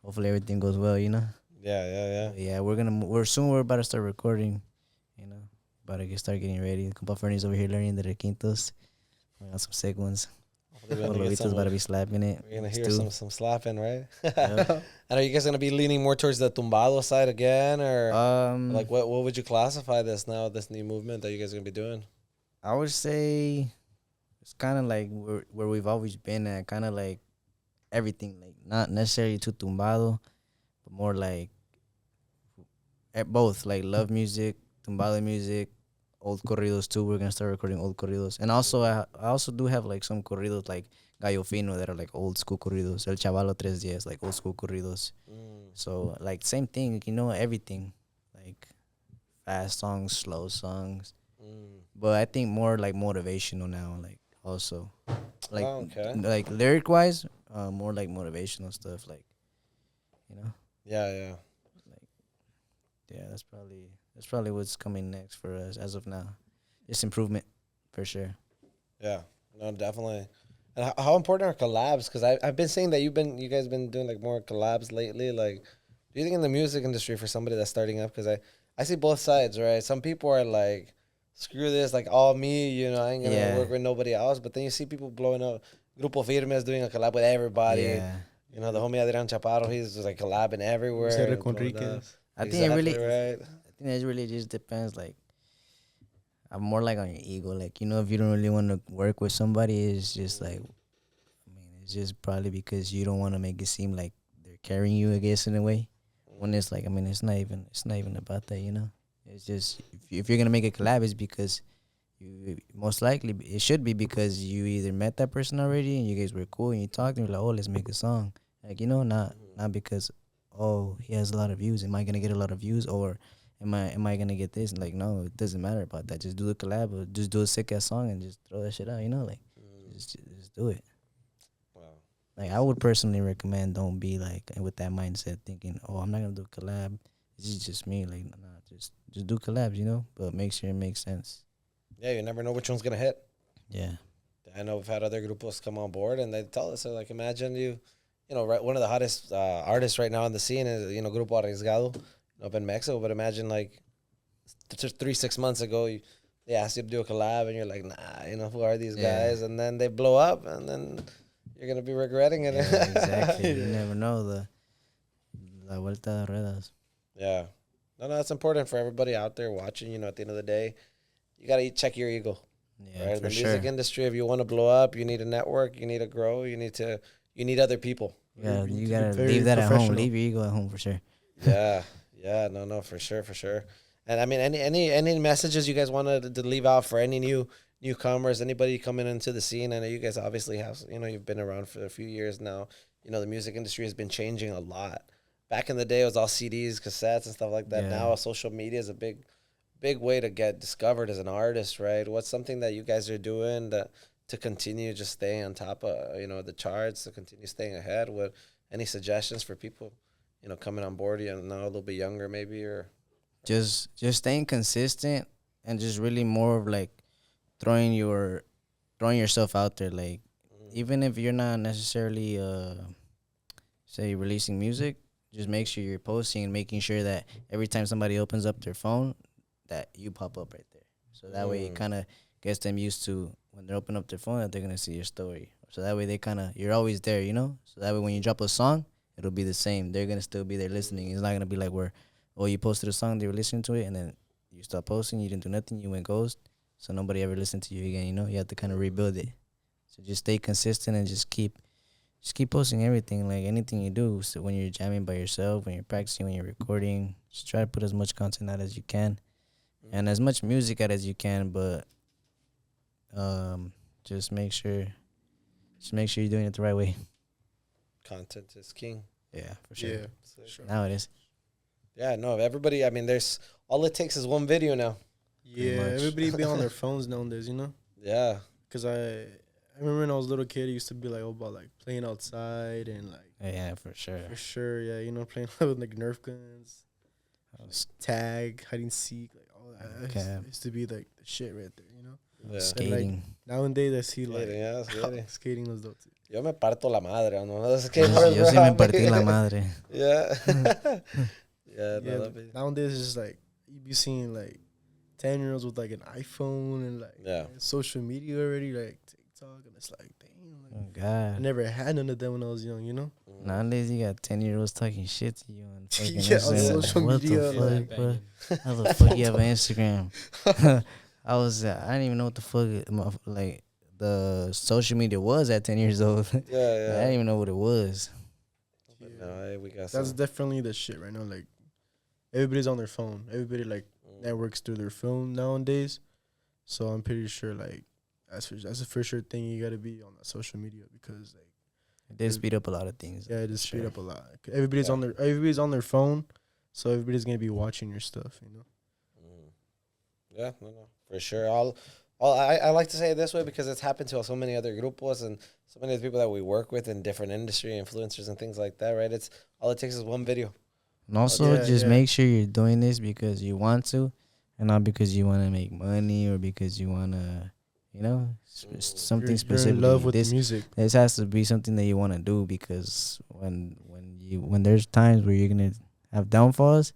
Hopefully everything goes well, Yeah. Yeah, we're about to start recording. About to start getting ready. Compa Fernie's over here learning the requintos. We got some sick ones. Lobito's about to be slapping it. We're gonna hear some slapping, right? Yep. And are you guys gonna be leaning more towards the tumbado side again, or like what would you classify this now? This new movement that you guys are gonna be doing? I would say it's kind of like where we've always been at, kind of like everything, like not necessarily too tumbado, but more like at both, like love music, tumbado music. Old corridos too. We're gonna start recording old corridos, and also I also do have like some corridos like Gallo Fino that are like old school corridos. El Chavalo 310 like old school corridos. So like same thing, everything, like fast songs, slow songs. But I think more like motivational now, like also like like lyric wise, more like motivational stuff, like Yeah. Like that's probably what's coming next for us as of now. It's improvement, for sure. Yeah, no, definitely. And how important are collabs? Because I've been saying that you guys been doing like more collabs lately. Like, do you think in the music industry for somebody that's starting up? Because I see both sides, right? Some people are like, screw this, like all me, I ain't gonna work with nobody else. But then you see people blowing up. Grupo Firme is doing a collab with everybody. Yeah. The homie Adrian Chaparro, he's just like collabing everywhere. I think it really just depends. Like, I'm more like on your ego. Like, if you don't really want to work with somebody, it's just like, it's just probably because you don't want to make it seem like they're carrying you, I guess, in a way. When it's like, it's not even about that, It's just if you're gonna make a collab, it's because you most likely it should be because you either met that person already and you guys were cool and you talked and you're like, oh, let's make a song. Like, not because, oh, he has a lot of views. Am I gonna get a lot of views, or am I gonna get this? Like, no, it doesn't matter about that. Just do the collab, or just do a sick ass song and just throw that shit out. Like, just do it. Wow. Like, I would personally recommend don't be like with that mindset thinking, oh, I'm not gonna do a collab this is just me. Like, nah, just do collabs, you know, but make sure it makes sense. Yeah, you never know which one's gonna hit. Yeah. I know we've had other grupos come on board, and they tell us, they're like, imagine you know, right, one of the hottest artists right now in the scene is, you know, Grupo Arriesgado up in Mexico. But imagine, like, 3-6 months ago, they asked you to do a collab, and you're like, nah, you know, who are these guys? And then they blow up, and then you're gonna be regretting it. Yeah, exactly. You never know la vuelta de ruedas. Yeah, no, that's important for everybody out there watching. You know, at the end of the day, you gotta check your ego. Yeah, right? for The sure. music industry, if you want to blow up, you need a network, you need to grow, you need other people. Yeah, You you need to gotta be very leave that at home. professional. Leave your ego at home for sure. Yeah, no, for sure. And I mean, any messages you guys wanted to leave out for any newcomers, anybody coming into the scene? I know you guys obviously have, you know, you've been around for a few years now. You know, the music industry has been changing a lot. Back in the day, it was all CDs, cassettes, and stuff like that. Yeah. Now, social media is a big way to get discovered as an artist, right? What's something that you guys are doing to continue just staying on top of, you know, the charts, to continue staying ahead? With any suggestions for people, you know, coming on board, you know, a little bit younger maybe, or Just staying consistent and just really more of like throwing yourself out there. Like, even if you're not necessarily say releasing music, just make sure you're posting and making sure that every time somebody opens up their phone, that you pop up right there. So that way it kind of gets them used to, when they're opening up their phone, that they're gonna see your story. So that way you're always there, you know. So that way when you drop a song, it'll be the same. They're gonna still be there listening. It's not gonna be like where, oh, you posted a song, they were listening to it, and then you stop posting, you didn't do nothing, you went ghost, so nobody ever listened to you again. You know, you have to kind of rebuild it. So just stay consistent and just keep posting everything, like anything you do. So when you're jamming by yourself, when you're practicing, when you're recording, just try to put as much content out as you can, and as much music out as you can. But just make sure you're doing it the right way. content is king. Yeah, for sure. Yeah, Sure. Now it is. Yeah, no, everybody, I mean, there's, all it takes is one video now. yeah. much. Everybody be on their phones nowadays, you know. Yeah. Cause I remember when I was a little kid, it used to be like all about like playing outside and like Yeah, for sure. for sure, yeah, you know, playing with like Nerf guns, tag, hide and seek, like all that. Okay. Used to be like the shit right there, you know. Yeah. Skating. Nowadays I see like Skating, yeah, skating. skating was dope too. Yo me parto la madre, ¿no? That's Yo sí me partí la madre. Yeah. yeah, Yeah, no, that'd be- nowadays it's just like you be seeing like 10-year-olds with like an iPhone and like Yeah. social media already, like TikTok, and it's like damn, like, Oh, I God. never had none of them when I was young, you know. Nowadays, you got 10-year-olds talking shit to you on fucking Yeah, on Instagram. social What media, the like- fuck, bro? How the fuck you have an Instagram? I didn't even know what the fuck, like, the social media was at 10 years old. Yeah, I yeah. didn't even know what it was. Yeah. No, we got That's some. definitely the shit right now. Like everybody's on their phone. Everybody like networks through their phone nowadays. So I'm pretty sure like that's a for sure thing. You gotta be on that social media because like It did speed up a lot of things. yeah, it just speed Sure. up a lot. Everybody's Yeah. on their phone, so everybody's gonna be watching your stuff. You know. Yeah, no, for sure. I like to say it this way because it's happened to so many other grupos and so many of the people that we work with in different industry influencers and things like that, right? It's all it takes is one video. And also, Yeah, just yeah. make sure you're doing this because you want to, and not because you want to make money or because you want to, you know, something You're specific. in love with this, music. this has to be something that you want to do because when there's times where you're gonna have downfalls,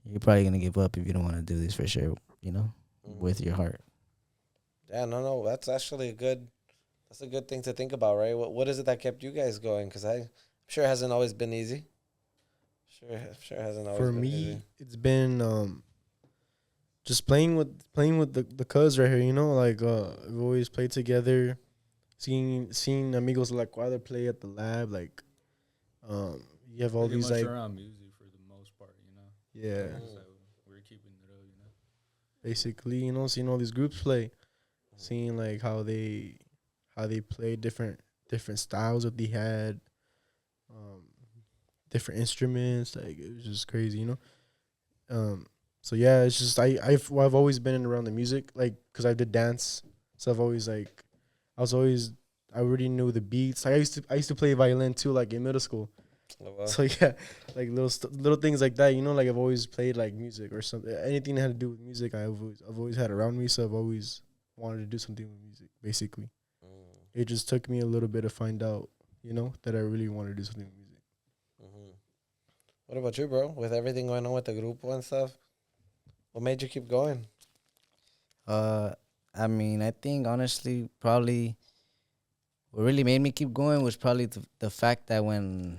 you're probably gonna give up if you don't want to do this for sure. You know, with your heart. Yeah, no, that's actually that's a good thing to think about, right? What is it that kept you guys going? Because I'm sure it hasn't always been easy. Sure it hasn't always For been me, easy. it's been just playing with the cuz right here. You know, like we've always played together. Seeing amigos like CUADRA play at the lab, like you have all Pretty these much like around music for the most part, you know. yeah, So we're keeping it up, you know. basically, you know, seeing all these groups play, seeing like how they play different styles that they had, different instruments. Like it was just crazy, you know. So yeah, it's just I've always been around the music, like because I did dance, so I've always like I already knew the beats. Like I used to play violin too, like in middle school. Oh, wow. So yeah, like little things like that. You know, like I've always played like music or something. Anything that had to do with music, I've always had around me. So I've always wanted to do something with music. Basically, it just took me a little bit to find out, you know, that I really wanted to do something with music. Mm-hmm. What about you, bro? With everything going on with the grupo and stuff, what made you keep going? I mean, I think honestly, probably what really made me keep going was probably the fact that when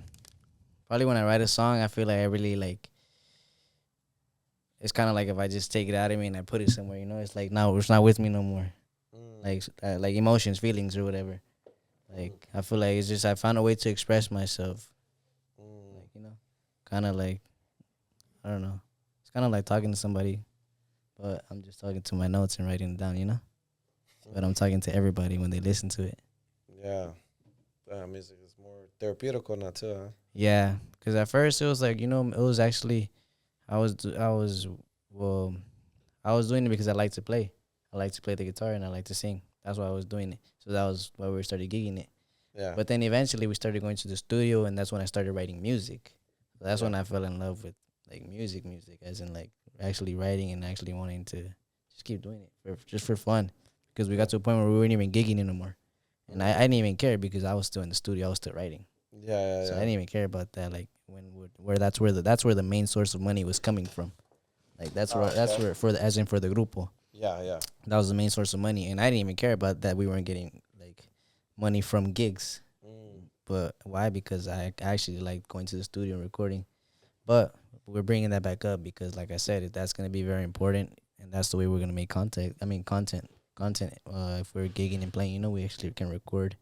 I write a song, I feel like I really like. It's kind of like if I just take it out of me and I put it somewhere, you know, it's like now it's not with me no more. Like emotions, feelings, or whatever. Like I feel like it's just I found a way to express myself. Like, you know, kind of like I don't know. It's kind of like talking to somebody, but I'm just talking to my notes and writing it down, you know. But I'm talking to everybody when they listen to it. Yeah, music is more therapeutic now too, huh? Yeah, because at first it was like, you know, it was actually I was doing it because I like to play. I like to play the guitar and I like to sing. That's why I was doing it. So that was why we started gigging it. Yeah. But then eventually we started going to the studio, and that's when I started writing music. So that's when I fell in love with like music, as in like actually writing and actually wanting to just keep doing it just for fun. Because we got to a point where we weren't even gigging anymore, and I didn't even care because I was still in the studio. I was still writing. So I didn't even care about that. Like that's where the main source of money was coming from. Like that's where for the grupo. Yeah. That was the main source of money, and I didn't even care about that. We weren't getting like money from gigs, but why? Because I actually like going to the studio and recording. But we're bringing that back up because, like I said, that's going to be very important, and that's the way we're going to make content. If we're gigging and playing, you know, we actually can record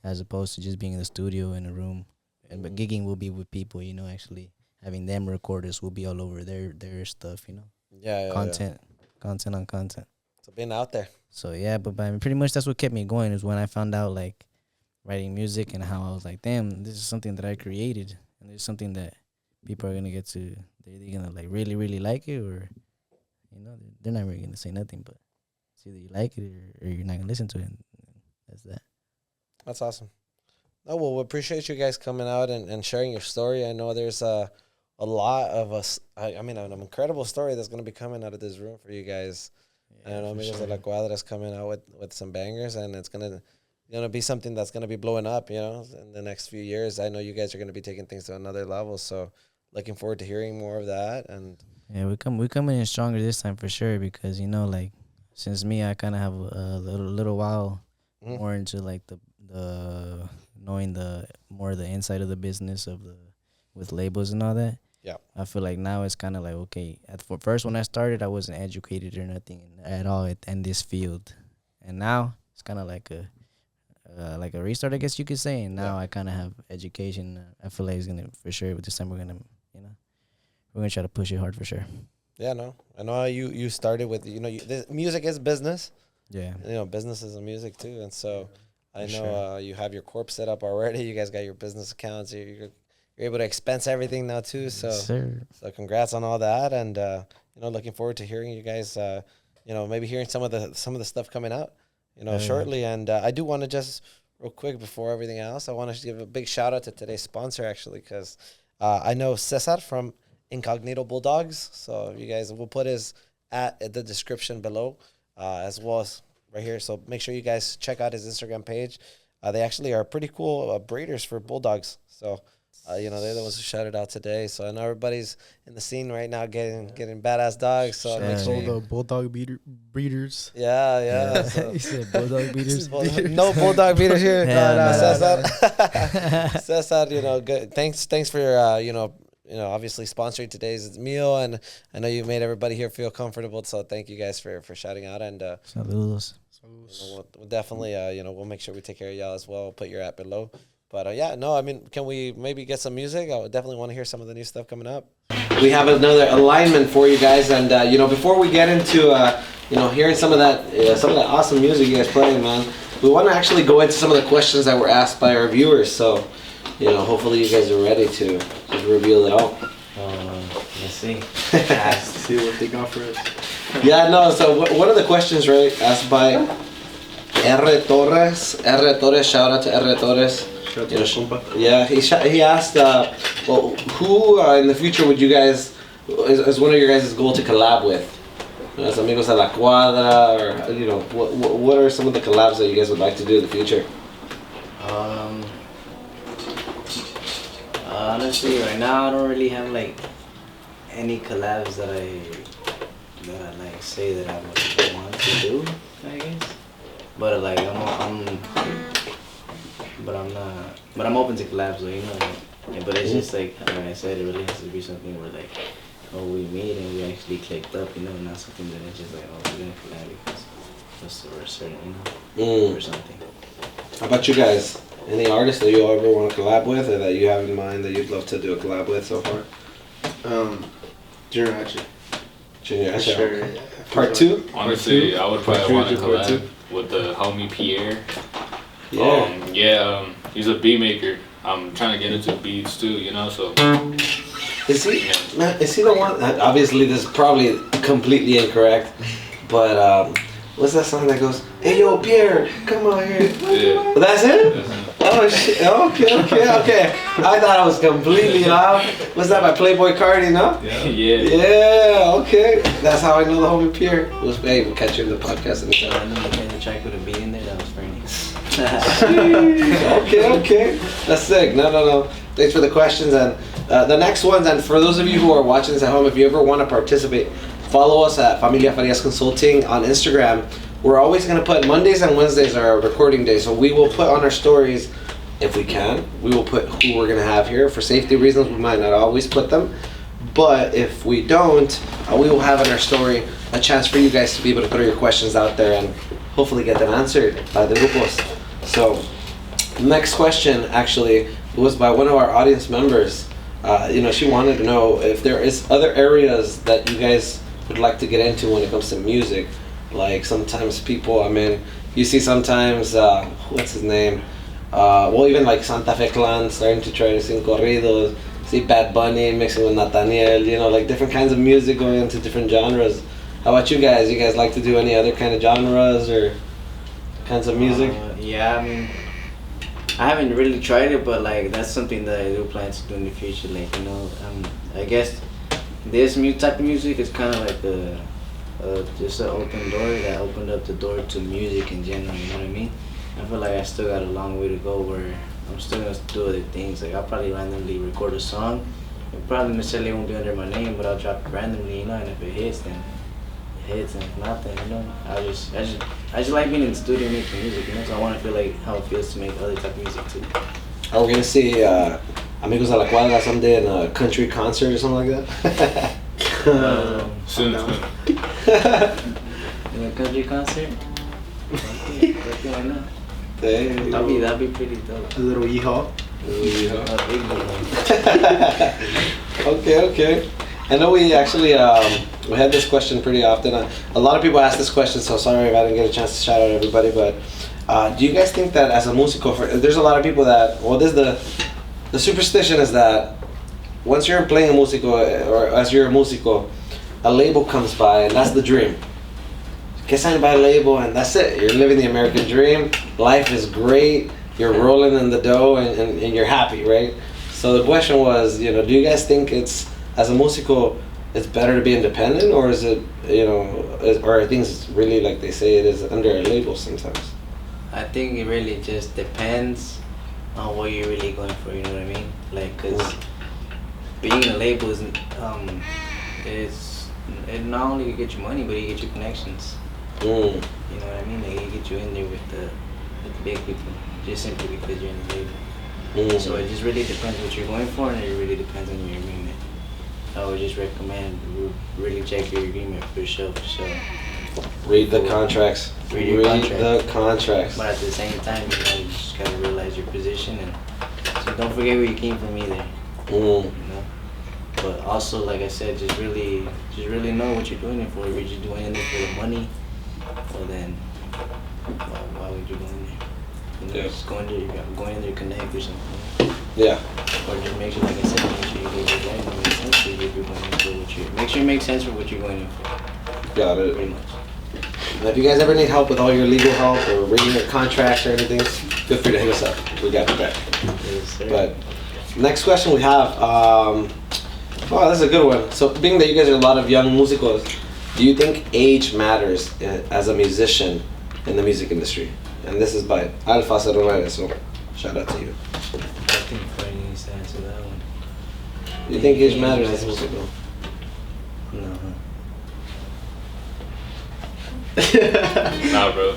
as opposed to just being in the studio in a room. But gigging will be with people, you know, actually having them record us will be all over their stuff, you know. Content on content. So being out there. So yeah, but I mean, pretty much that's what kept me going is when I found out like writing music and how I was like, damn, this is something that I created, and it's something that people are gonna get to. They're gonna like really, really like it, or you know, they're not really gonna say nothing, but it's either you like it or you're not gonna listen to it. And that's that. That's awesome. Oh, well, we appreciate you guys coming out and sharing your story. I know there's a lot of us. I mean, an incredible story that's going to be coming out of this room for you guys. Yeah, I know Amigos de la Cuadra is coming out with some bangers, and it's going to be something that's going to be blowing up, you know, in the next few years. I know you guys are going to be taking things to another level, so looking forward to hearing more of that. And yeah, we coming in stronger this time for sure because, you know, like since me, I kind of have a little while more into like the knowing the inside of the business of with labels and all that. Yeah, I feel like now it's kind of like, okay, first when I started, I wasn't educated or nothing at all in this field, and now it's kind of like a restart, I guess you could say. And now I kind of have education. I feel like it's gonna for sure. With this time, we're gonna try to push it hard for sure. Yeah, no, I know you started with, you know, music is business. Yeah, you know, business is a music too, and so. I know you have your corp set up already. You guys got your business accounts. You're able to expense everything now too. So, so congrats on all that, and you know, looking forward to hearing you guys. You know, maybe hearing some of the stuff coming out, you know, shortly. And I do want to just real quick before everything else, I want to give a big shout out to today's sponsor actually, because I know Cesar from Incognito Bulldogs. So you guys, we'll put his at the description below, as well as right here. So make sure you guys check out his Instagram page. They actually are pretty cool breeders for bulldogs. So, you know, they're the ones who shouted out today. So I know everybody's in the scene right now getting badass dogs. So make sure the bulldog breeders. Yeah. So. He said bulldog breeders. No bulldog breeders here. No. Cesar, you know, good. Thanks for your, you know, obviously sponsoring today's meal, and I know you made everybody here feel comfortable. So thank you guys for shouting out, and saludos. You know, we'll definitely, you know, we'll make sure we take care of y'all as well. We'll put your app below. But yeah, no, I mean, can we maybe get some music? I would definitely want to hear some of the new stuff coming up. We have another alignment for you guys, and you know, before we get into you know, hearing some of that awesome music you guys playing, man, we want to actually go into some of the questions that were asked by our viewers. So, you know, hopefully you guys are ready to just reveal it all. Let's see. Let's see what they got for us. Yeah, no, so one of the questions, right, asked by R. Torres. R. Torres, shout out to R. Torres. Yeah, he asked, well, who in the future would you guys, is one of your guys' goal to collab with? As amigos de la cuadra, or you know, what are some of the collabs that you guys would like to do in the future? Honestly, right now I don't really have like any collabs that I like say that I would want to do, I guess. But like but I'm open to collabs, though, you know. Like, but it's just like I said, it really has to be something where like, oh, we meet and we actually clicked up, you know, not something that it's just like, oh, we're gonna collab because we're certain, you know, or something. How about you guys? Any artists that you ever want to collab with, or that you have in mind that you'd love to do a collab with so far? Junior Hatchet. Junior Hatchet. Sure. Part 2? Honestly, I would probably want to collab with the homie Pierre. Yeah. He's a beat maker. I'm trying to get into beats too, you know, so. Is he the one? Obviously, this is probably completely incorrect, but what's that song that goes, "Hey yo, Pierre, come on here"? Yeah. That's it? Oh shit! Okay. I thought I was completely off. What's that by Playboy Cardi? No? Yeah. Okay. That's how I know the homie Pierre. Hey, we'll catch you in the podcast anytime. I know you made the track with a beat in there. That was pretty nice. Okay. That's sick. No. Thanks for the questions, and the next ones. And for those of you who are watching this at home, if you ever want to participate, follow us at Familia Farias Consulting on Instagram. We're always going to put Mondays and Wednesdays are our recording days, so we will put on our stories, if we can, we will put who we're going to have here. For safety reasons, we might not always put them, but if we don't, we will have in our story a chance for you guys to be able to throw your questions out there and hopefully get them answered by the grupos. So, next question actually was by one of our audience members. She wanted to know if there is other areas that you guys would like to get into when it comes to music. Like sometimes people, you see sometimes, what's his name? Even like Santa Fe Clan starting to try to sing corridos. See Bad Bunny mixing with Nathaniel, like different kinds of music going into different genres. How about you guys? You guys like to do any other kind of genres or kinds of music? Yeah, I haven't really tried it, but like that's something that I do plan to do in the future. Like, I guess this new type of music is kind of like just an open door that opened up the door to music in general, you know what I mean? I feel like I still got a long way to go where I'm still gonna do other things. Like I'll probably randomly record a song. It probably necessarily won't be under my name, but I'll drop it randomly, and if it hits, then it hits, and if not, then I just like being in the studio making music, so I want to feel like how it feels to make other type of music too. Are we gonna see Amigos de la Cuadra someday in a country concert or something like that? Soon. In a country concert? Okay, why not? That'd be pretty dope. A little yeehaw. Okay. I know we actually we had this question pretty often. A lot of people ask this question, so sorry if I didn't get a chance to shout out everybody. But do you guys think that as a músico, there's a lot of people that, this is the superstition is that once you're playing a músico or as you're a músico, a label comes by and that's the dream. Get signed by a label and that's it. You're living the American dream. Life is great. You're rolling in the dough and you're happy, right? So the question was, do you guys think it's, as a músico, it's better to be independent, or is it, or are things really like they say it is under a label sometimes? I think it really just depends on what you're really going for, you know what I mean? Like, cause being a label is, it not only get you money, but it get you connections. You know what I mean? Like, it get you in there with the big people, just simply because you're in the label. So it just really depends what you're going for, and it really depends on your agreement. I would just recommend really check your agreement for sure. Read the contracts. Read the contracts. But at the same time, you just gotta realize your position, and so don't forget where you came from either. But also, like I said, just really know what you're doing it for. If you're just doing it for the money, well then, why would you go in there? Just go in there. You're going in there to connect or something. Yeah. Or just make sure, like I said, make sure you get your right and make sense for you if you're going in for what you're. Make sure it makes sense for what you're going in for. Got it. Pretty much. If you guys ever need help with all your legal help or reading your contracts or anything, feel free to hit us up. We got your back. Yes, sir. But next question we have. Oh, that's a good one. So, being that you guys are a lot of young musicos, do you think age matters as a musician in the music industry? And this is by Alpha 09, so shout out to you. I think Freddie needs to answer that one. Do you think age matters as a musical? No. Nah, bro.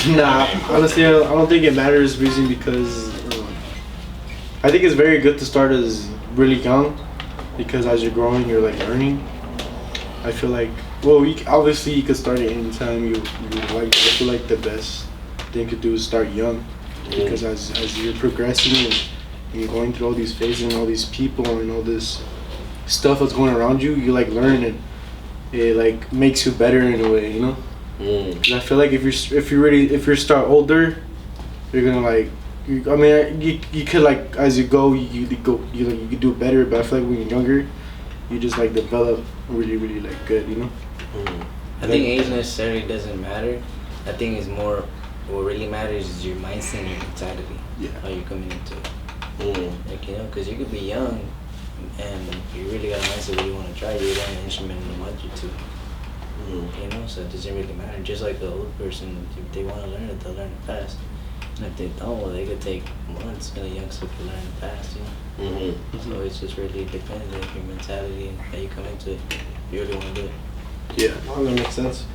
Nah, honestly, I don't think it matters reason because I think it's very good to start as really young because as you're growing, you're like learning. I feel like, well, obviously you could start at any time you like. I feel like the best thing to do is start young because as you're progressing and you're going through all these phases and all these people and all this stuff that's going around you, you like learn and it like makes you better in a way, you know. Cause I feel like if you start older, you're gonna like. You could like as you go you could do better. But I feel like when you're younger, you just like develop really like good, you know. I think age necessarily doesn't matter. I think it's more what really matters is your mindset and your mentality. Yeah. How you're coming into it. Like, you know, because you could be young and you really got a mindset where you want to try. You learn an instrument in a month or two. You know, so it doesn't really matter. Just like the old person, if they want to learn it, they'll learn it fast. And if they don't, well, they could take months and a youngster could learn it fast, you know? So it's just really dependent on your mentality and how you come into it. If you really want to do it. Yeah, well, that makes sense.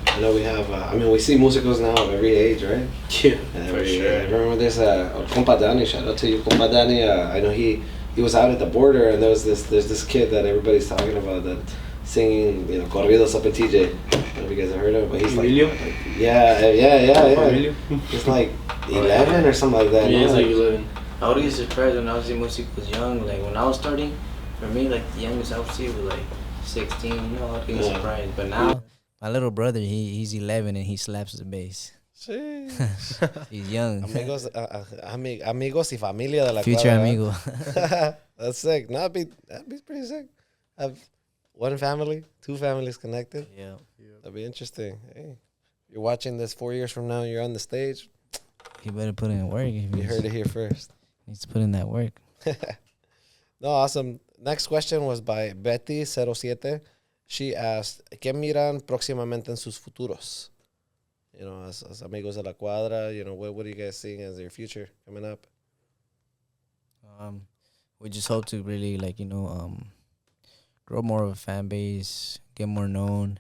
I know we have, we see musicals now of every age, right? Yeah, for sure. I remember there's Compa Danny, shout out to you, Compa Danny. I know he was out at the border and there's this kid that everybody's talking about that singing, you know, corridos up in TJ. I don't know if you guys have heard of it, but he's Emilio? like yeah. Emilio? He's like 11 or something like that. Yeah, he's no? like 11. I would get surprised when I was in music was young. Like when I was starting, for me, like the youngest I would see was like 16. You know, I'd get surprised. But now, my little brother, he's 11 and he slaps the bass. He's young. Amigos, amigos y familia de la Future cuadra. amigo. That's sick. No, that'd be pretty sick. Have one family, two families connected. Yeah. That'd be interesting. Hey, you're watching this 4 years from now. You're on the stage. He better put in work. You heard it here first. Needs to put in that work. No, awesome. Next question was by Betty07. She asked, ¿Qué miran próximamente en sus futuros? You know, as amigos de la cuadra, you know, what are you guys seeing as your future coming up? We just hope to really, like, you know, grow more of a fan base, get more known,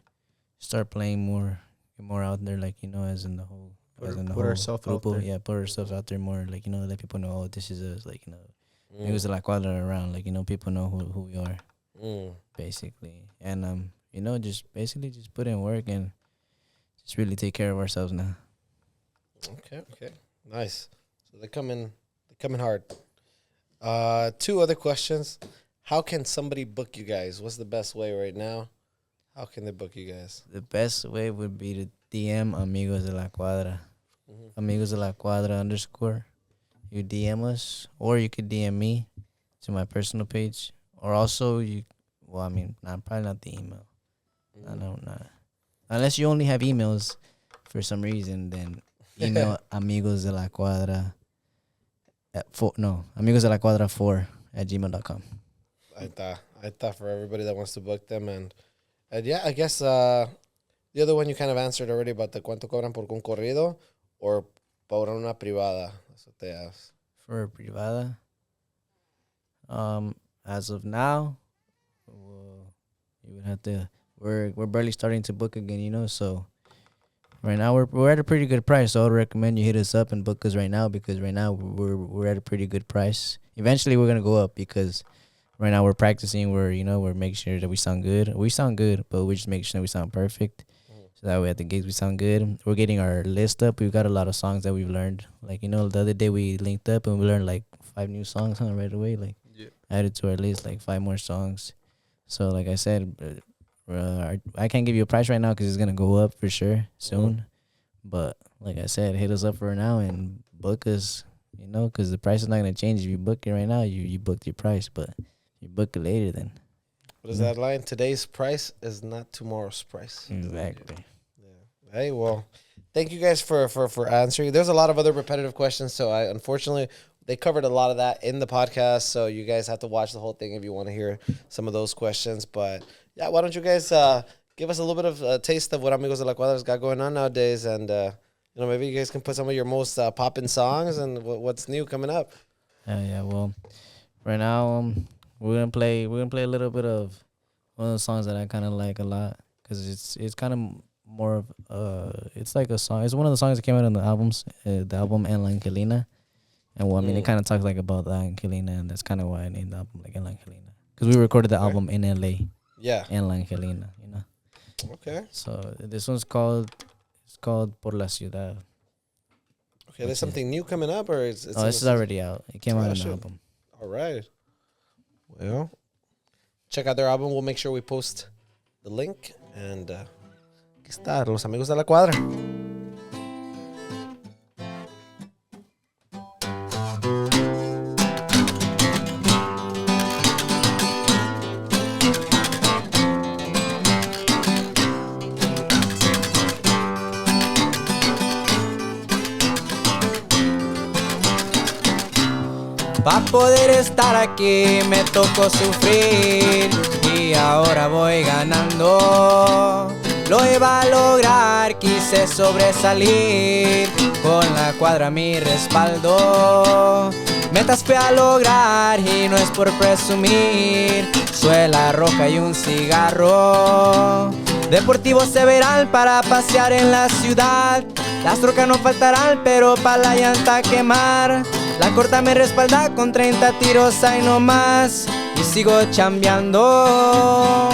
start playing more, get more out there, like, you know, as in the whole. Put ourselves out there. Yeah, put ourselves out there more, like, you know, let people know, oh, this is us, like, you know, amigos de la cuadra around, like, you know, people know who we are, basically. And, you know, just put in work and just really take care of ourselves now. Okay. Nice. So they're coming hard. Two other questions. How can somebody book you guys? What's the best way right now? How can they book you guys? The best way would be to DM Amigos de la Cuadra. Amigos de la Cuadra _ You DM us, or you could DM me to my personal page, or also probably not the email. No. Unless you only have emails for some reason, then email Amigos de la Cuadra Amigos de la Cuadra 4 @gmail.com. I thought for everybody that wants to book them and yeah, I guess the other one you kind of answered already about the cuánto cobran por un corrido or por una privada. That's what they asked. For a privada, as of now, you would have to. We're barely starting to book again, you know. So right now we're at a pretty good price. So I would recommend you hit us up and book us right now because right now we're at a pretty good price. Eventually we're gonna go up because right now we're practicing. We're making sure that we sound good. We sound good, but we just make sure we sound perfect. So that way at the gigs we sound good. We're getting our list up. We've got a lot of songs that we've learned. Like, you know, the other day we linked up and we learned like 5 new songs right away. Like added to our list like 5 more songs. So like I said, I can't give you a price right now because it's gonna go up for sure soon. But like I said, hit us up for now and book us. You know, because the price is not gonna change. If you book it right now, you booked your price. But you book it later, then. What is that line? Today's price is not tomorrow's price. Exactly. Yeah. Hey, well, thank you guys for answering. There's a lot of other repetitive questions, so unfortunately they covered a lot of that in the podcast. So you guys have to watch the whole thing if you want to hear some of those questions. But yeah, why don't you guys give us a little bit of a taste of what Amigos de la Cuadra's got going on nowadays, and maybe you guys can put some of your most poppin' songs and what's new coming up. Yeah. Well, right now we're gonna play a little bit of one of the songs that I kind of like a lot because it's kind of more of it's like a song. It's one of the songs that came out on the album En La Angelina, and well, I mean it kind of talks like about the Angelina, and that's kind of why I named the album like En La Angelina because we recorded the album in LA. Yeah, En La Angelina, Okay. So this one's called Por la Ciudad. Okay, there's something new coming up, or it's this is already out. It came out on the album. All right. Well, check out their album. We'll make sure we post the link. And aquí está, los amigos de la cuadra. Pa' poder estar aquí me tocó sufrir y ahora voy ganando. Lo iba a lograr, quise sobresalir con la cuadra a mi respaldo. Metas fui a lograr y no es por presumir. Suela roja y un cigarro. Deportivo Several para pasear en la ciudad. Las trocas no faltarán, pero pa' la llanta quemar. La corta me respalda con 30 tiros, ahí no más. Y sigo chambeando.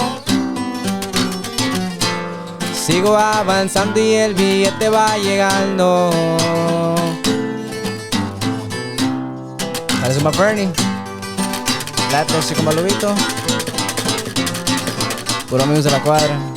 Sigo avanzando y el billete va llegando. Parece más Bernie. La tóxico malubito. Puro amigos de la cuadra.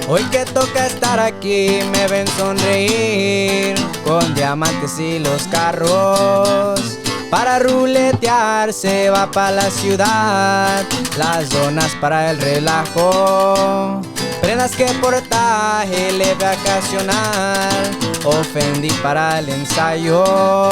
Hoy que toca estar aquí me ven sonreír con diamantes y los carros. Para ruletear se va pa' la ciudad, las zonas para el relajo. Prendas que portaje le vacacional, ofendí para el ensayo.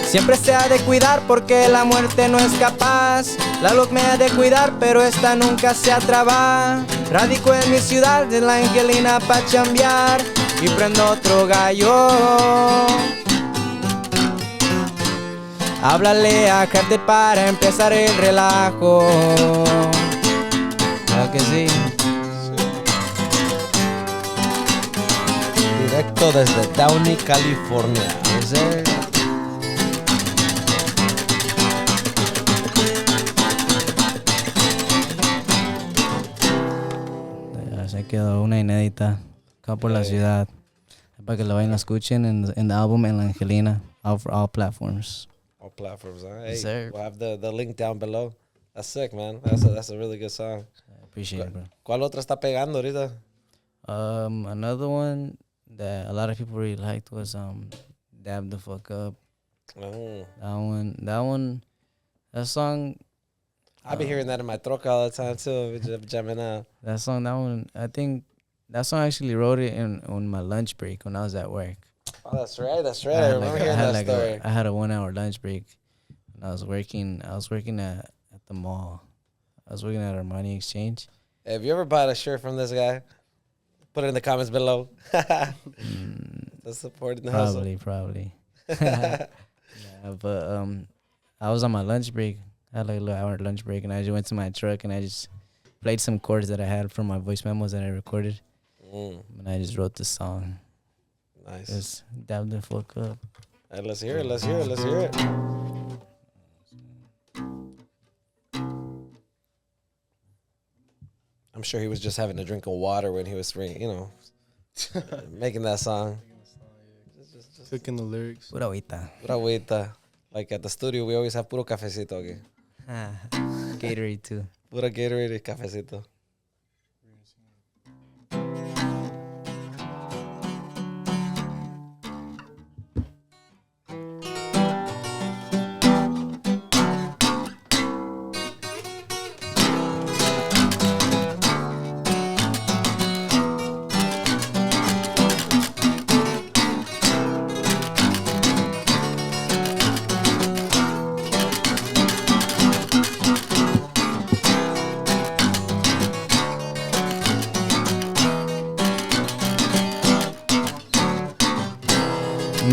Siempre se ha de cuidar porque la muerte no es capaz. La loc me ha de cuidar pero esta nunca se atraba. Radico en mi ciudad de la Angelina pa' chambear y prendo otro gallo. Háblale a Carter para empezar el relajo. Claro que sí. Directo desde Downey, California. Yes, sir. Se quedó una inédita acá por la ciudad para que la vayan a escuchen en el álbum En La Angelina, all platforms. All platforms, huh? Hey, sir. We'll have the link down below. That's sick, man. That's a really good song. I appreciate it, bro. ¿Cuál otra está pegando ahorita? Another one that a lot of people really liked was Dab the Fuck Up. Oh. That song. I be hearing that in my troca all the time too. Jamming out. I think that song actually wrote it on my lunch break when I was at work. Oh, that's right. I remember hearing that story. I had a 1 hour lunch break and I was working at the mall. I was working at Armani Exchange. Hey, have you ever bought a shirt from this guy? Put it in the comments below. That's supporting the hustle. Probably. Yeah, but I was on my lunch break. I had like a little hour lunch break, and I just went to my truck and I just played some chords that I had from my voice memos that I recorded, and I just wrote the song. Nice. Just dab the fuck up. All right, let's hear it. I'm sure he was just having a drink of water when he was, making that song. Just cooking the lyrics. Pura agüita. Pura agüita. Like at the studio, we always have puro cafecito aquí. Gatorade too. Pura Gatorade y cafecito.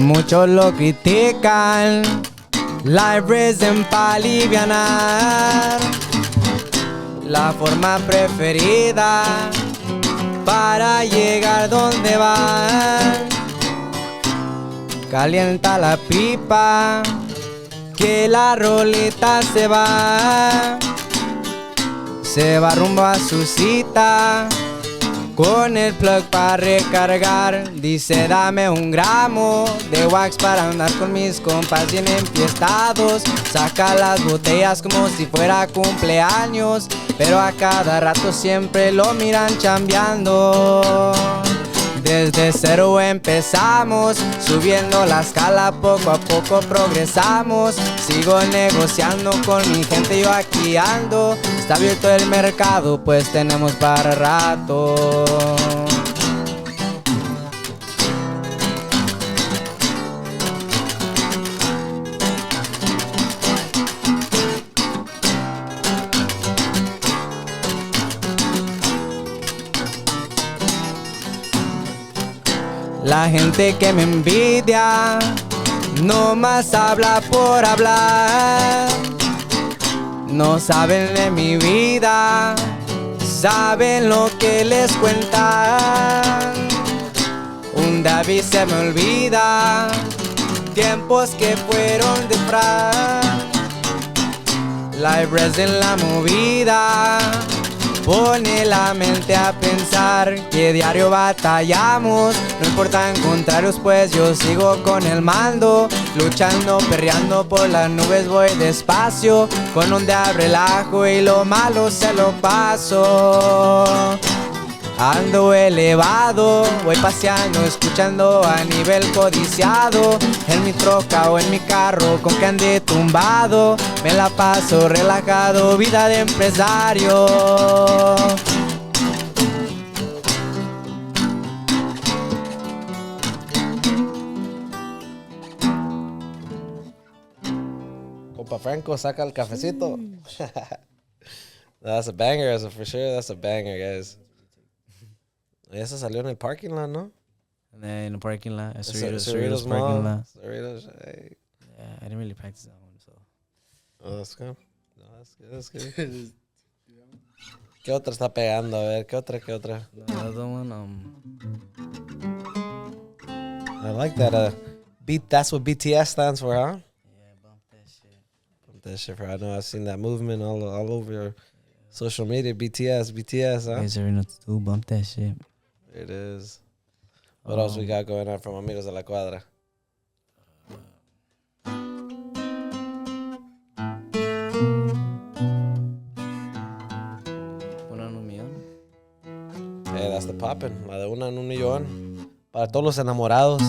Muchos lo critican, life reason pa' alivianar. La forma preferida para llegar donde van. Calienta la pipa, que la rolita se va. Se va rumbo a su cita, con el plug para recargar. Dice dame 1 gramo de wax para andar con mis compas bien enfiestados. Saca las botellas como si fuera cumpleaños, pero a cada rato siempre lo miran chambeando. Desde cero empezamos, subiendo la escala, poco a poco progresamos. Sigo negociando con mi gente, yo aquí ando. Está abierto el mercado, pues tenemos para rato. La gente que me envidia no más habla por hablar. No saben de mi vida, saben lo que les cuentan. Un David se me olvida, tiempos que fueron de fran. Live res en la movida, pone la mente a pensar que diario batallamos. No importan contrarios, pues yo sigo con el mando. Luchando, perreando por las nubes, voy despacio. Con onda relajo y lo malo se lo paso. Ando elevado, voy paseando, escuchando a nivel codiciado. En mi troca o en mi carro, con que ande tumbado. Me la paso relajado, vida de empresario. Compa Franco, saca el cafecito. That's a banger, that's a, for sure. That's a banger, guys. Y eso salió en el parking lot, ¿no? En el parking lot, Cerritos parking lot. Cerritos, hey. Yeah, I didn't really practice that one, so. Oh, that's good. No, that's good. ¿Qué otra está pegando? A ver, ¿qué otra? The other one, I like that. That's what BTS stands for, huh? yeah, bump that shit. That shit, I know I've seen that movement all over social media. BTS, huh? Guys already know what to do, bump that shit. It is. What else we got going on from Amigos de la Cuadra? Una en un millón. Hey, that's the poppin'. La de una en un millón. Para todos los enamorados.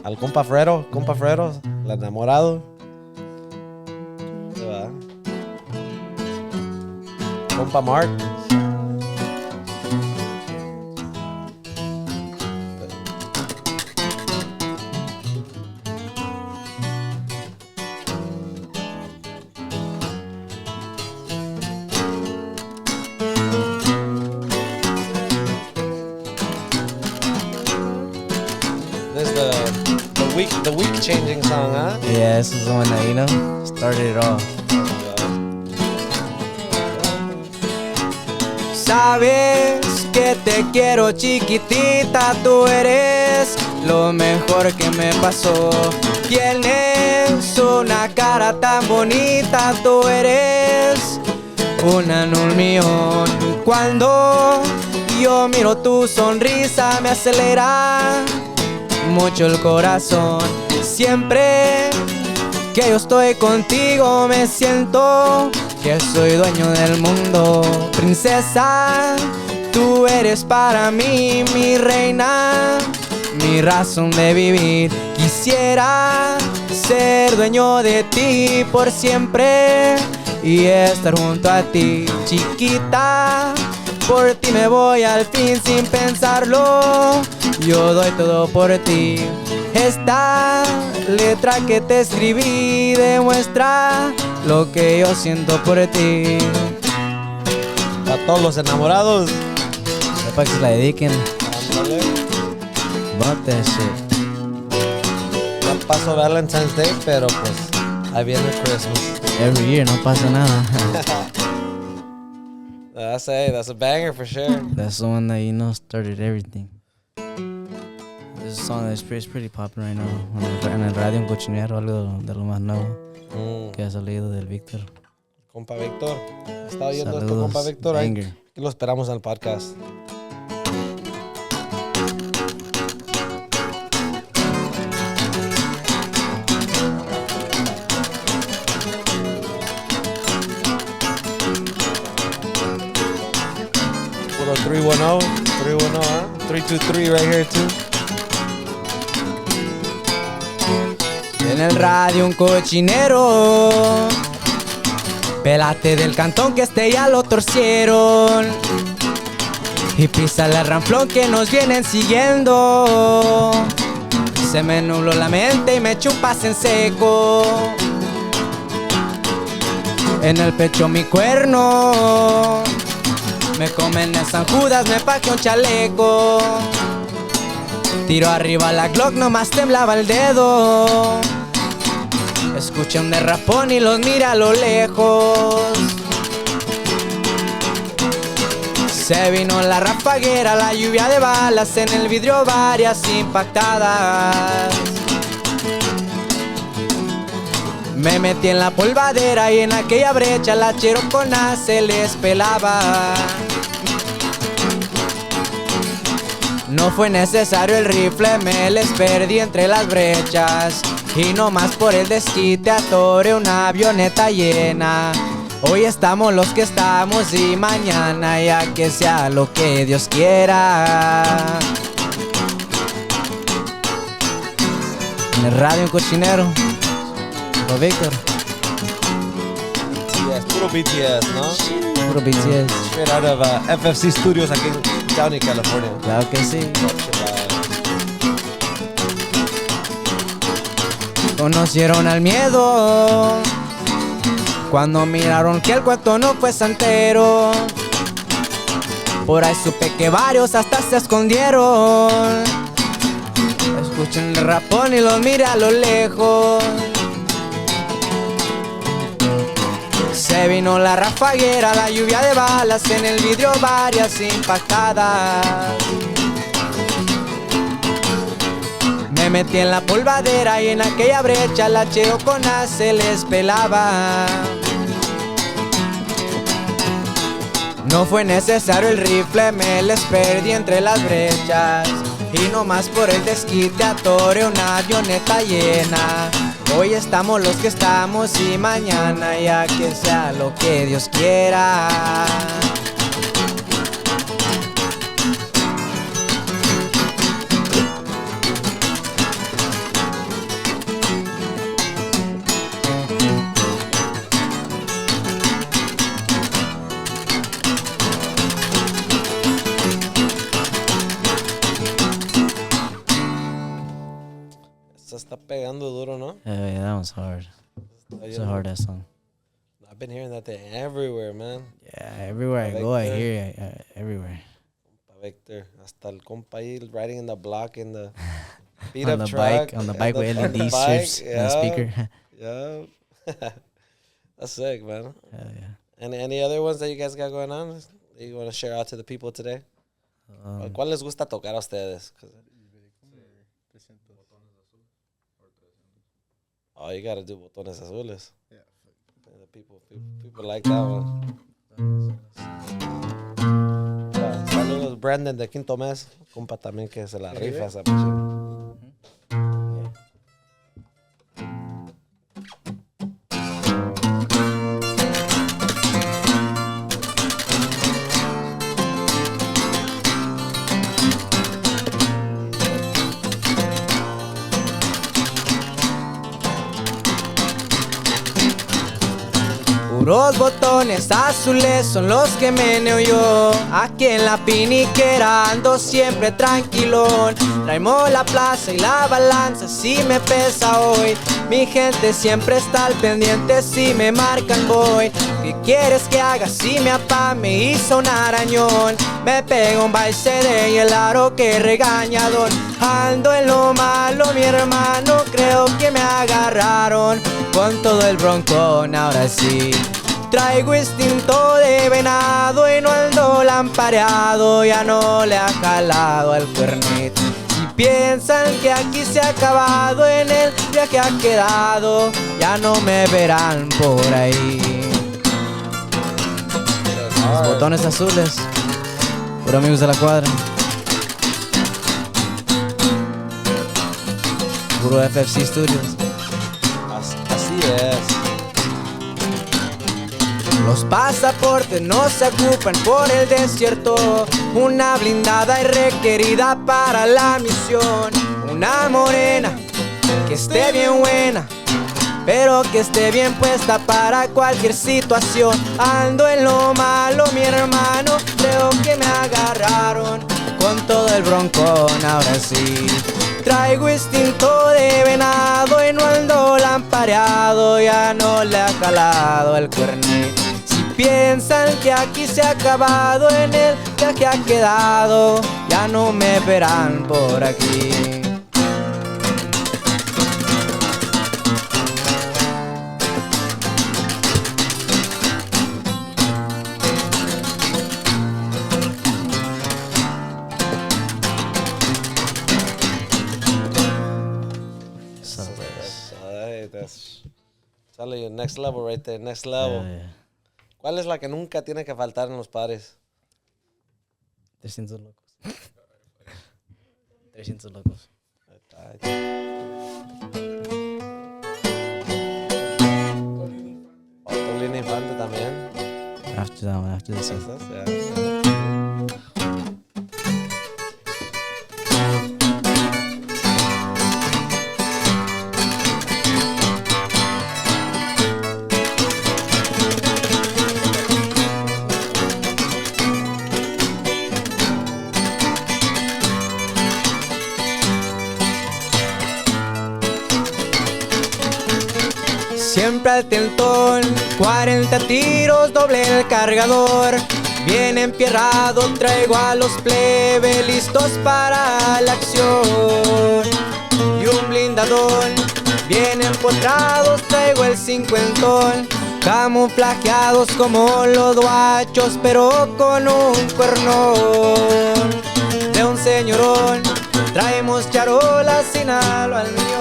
Al compa Fredo, el enamorado. Se va. Compa Mark. This is the week changing song, huh? Yeah, this is the one that, you know, started it all. Sabes que te quiero, chiquitita, tú eres lo mejor que me pasó. Tienes una cara tan bonita, tú eres una en un millón. Cuando yo miro tu sonrisa me acelera mucho el corazón. Siempre que yo estoy contigo me siento que soy dueño del mundo. Princesa, tú eres para mí mi reina, mi razón de vivir. Quisiera ser dueño de ti por siempre y estar junto a ti, chiquita. Por ti me voy al fin sin pensarlo. Yo doy todo por ti. Esta letra que te escribí demuestra lo que yo siento por ti. Para todos los enamorados. Para que se la dediquen. Dale. Fuck that shit. No pasó Valentine's Day, pero pues ahí viene Christmas. Every year, no pasa nada. That's a banger for sure. That's the one that, you know, started everything. This is a song that's pretty popular right now. En el radio, un cochinero, algo de lo más nuevo que ha salido del Víctor. Compa Víctor. ¿Está oyendo esto, Saludos, compa Víctor? Ahí, banger. aquí lo esperamos en el podcast. Puro 310, 323 right here too. En el radio un cochinero, pélate del cantón que este ya lo torcieron, y písale al ranflón que nos vienen siguiendo. Se me nubló la mente y me chupas en seco, en el pecho mi cuerno, me comen en San Judas, me paje un chaleco. Tiro arriba la Glock, nomás temblaba el dedo. Escuché un derrapón y los mira a lo lejos. Se vino la rafaguera, la lluvia de balas, en el vidrio varias impactadas. Me metí en la polvadera y en aquella brecha la cherocona se les pelaba. No fue necesario el rifle, me les perdí entre las brechas, y no más por el desquite atoré una avioneta llena. Hoy estamos los que estamos y mañana ya que sea lo que Dios quiera. En el radio un cochinero, con Víctor. BTS, puro BTS, ¿no? Puro BTS. Straight out of FFC Studios aquí en Downey, California. Claro que sí. Conocieron al miedo cuando miraron que el cuento no fue santero. Por ahí supe que varios hasta se escondieron. Escuchen el rapón y los miré a lo lejos. Se vino la rafaguera, la lluvia de balas, en el vidrio varias impactadas. Me metí en la polvadera y en aquella brecha la cherocona se les pelaba. No fue necesario el rifle, me les perdí entre las brechas, y no más por el desquite atoré una avioneta llena. Hoy estamos los que estamos y mañana ya que sea lo que Dios quiera. Se está pegando duro, ¿no? Yeah, that was hard. It's a hard ass song. I've been hearing that thing everywhere, man. Yeah, everywhere I go, I hear it everywhere. Compa Victor, hasta el compa ahí riding in the block in the beat On up the truck. on the bike with on the LED bike, strips and a speaker. Yeah. That's sick, man. Hell yeah. And any other ones that you guys got going on that you want to share out to the people today? ¿Cuál les gusta tocar a ustedes? Oh, you gotta do botones azules. Yeah. The people like that one. Saludos Brandon de Quinto Mes, compa también que se la rifa esa pichín. Puros botones azules son los que meneo yo. Aquí en la piniquera ando siempre tranquilón. Traemos la plaza y la balanza si me pesa hoy. Mi gente siempre está al pendiente si me marcan voy. ¿Qué quieres que haga si mi papá me hizo un arañón? Me pega un baile y el aro que regañador. Ando en lo malo, mi hermano, creo que me agarraron con todo el broncón, ahora sí. Traigo instinto de venado y no ando lampareado, ya no le ha jalado al cuernito. Si piensan que aquí se ha acabado, en el viaje ha quedado, ya no me verán por ahí. Los botones azules, por amigos de la cuadra. Puro FFC Studios. Así es. Los pasaportes no se ocupan por el desierto. Una blindada y requerida para la misión. Una morena que esté bien buena, pero que esté bien puesta para cualquier situación. Ando en lo malo, mi hermano, creo que me agarraron con todo el broncón, ahora sí. Traigo instinto de venado y no ando lampareado, ya no le ha jalado el cuernito. Si piensan que aquí se ha acabado, en el viaje ha quedado, ya no me verán por aquí. That's telling you, next level right there, next level. ¿Cuál es la que nunca tiene que faltar en los pares? 300 locos. 300 locos. Paulina Infante también. After that one, after this one. Yeah. Siempre al tentón, 40 tiros, doble el cargador. Bien empierrado, traigo a los plebes listos para la acción. Y un blindadón, bien empotrados, traigo el cincuentón. Camuflajeados como los guachos, pero con un cuernón. De un señorón, traemos charolas sin halo al millón.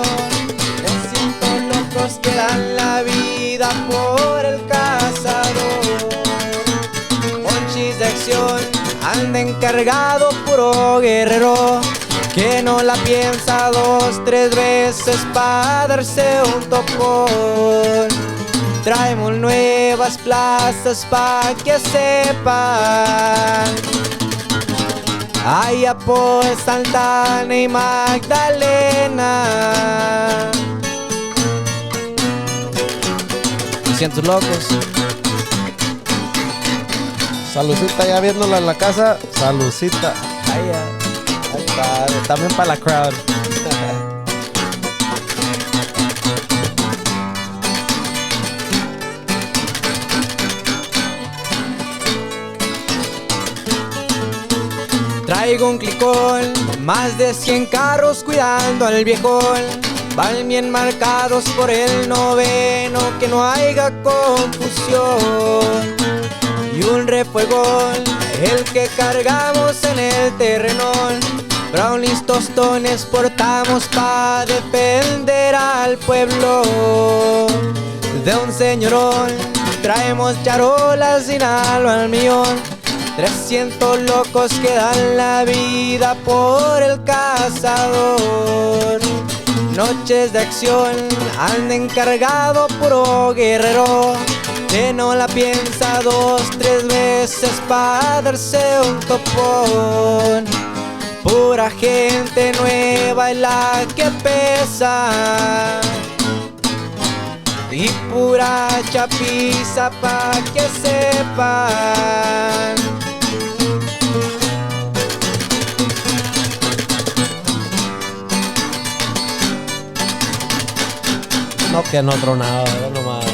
Que dan la vida por el cazador. Monchis de acción, anda encargado, puro guerrero, que no la piensa 2, 3 veces para darse un topón. Traemos nuevas plazas pa' que sepan. Allá por Santana y Magdalena. 300 locos. Salucita, ya viéndola en la casa. Salucita. Ahí está. También para la crowd. Traigo un clicón, más de 100 carros cuidando al viejón. Van bien marcados por el noveno, que no haya confusión. Y un refuegón, el que cargamos en el terrenón. Brownies, tostones portamos pa' defender al pueblo. De un señorón, traemos charolas sin halo al millón. 300 locos que dan la vida por el cazador. Noches de acción, anda encargado, puro guerrero, que no la piensa 2, 3 veces para darse un topón. Pura gente nueva y la que pesa. y pura chapiza pa' que sepan. No, que no tronaba, era nomás.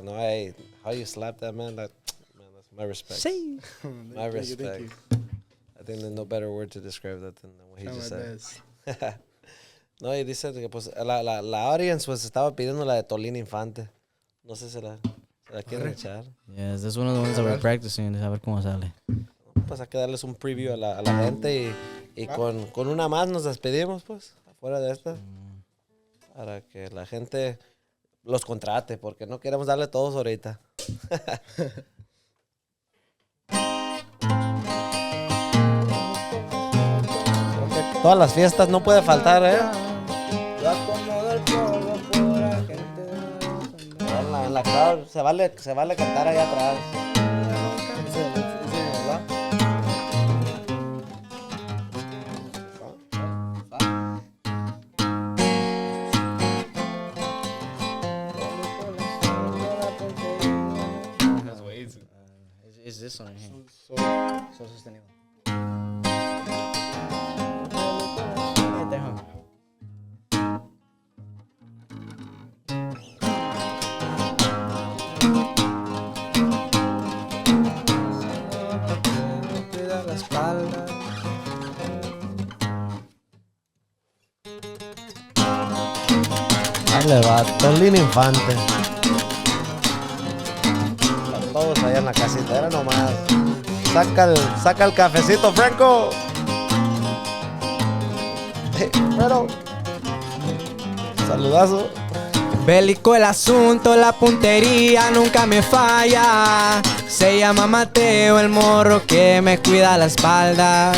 No, how you slap that man? That's my respect. Sí. My respect. Thank you. I think there's no better word to describe that than what he just said. No, y dice que pues la audience pues estaba pidiendo la de Tolina Infante. No sé si se la quieren echar. Yes, that's one of the ones that we're practicing. A ver cómo sale. Pues hay que darles un preview a la gente y con una más nos despedimos pues, afuera de esta. Para que la gente los contrate, porque no queremos darle todos ahorita. Todas las fiestas no puede faltar, ¿eh? En la crowd se vale cantar allá atrás. Is this one here? So sostenido. Ahí le va, Tolina Infante. Todos allá en la casita, era nomás. Saca el cafecito, Franco. Pero, saludazo. Bélico el asunto, la puntería nunca me falla. Se llama Mateo, el morro que me cuida la espalda.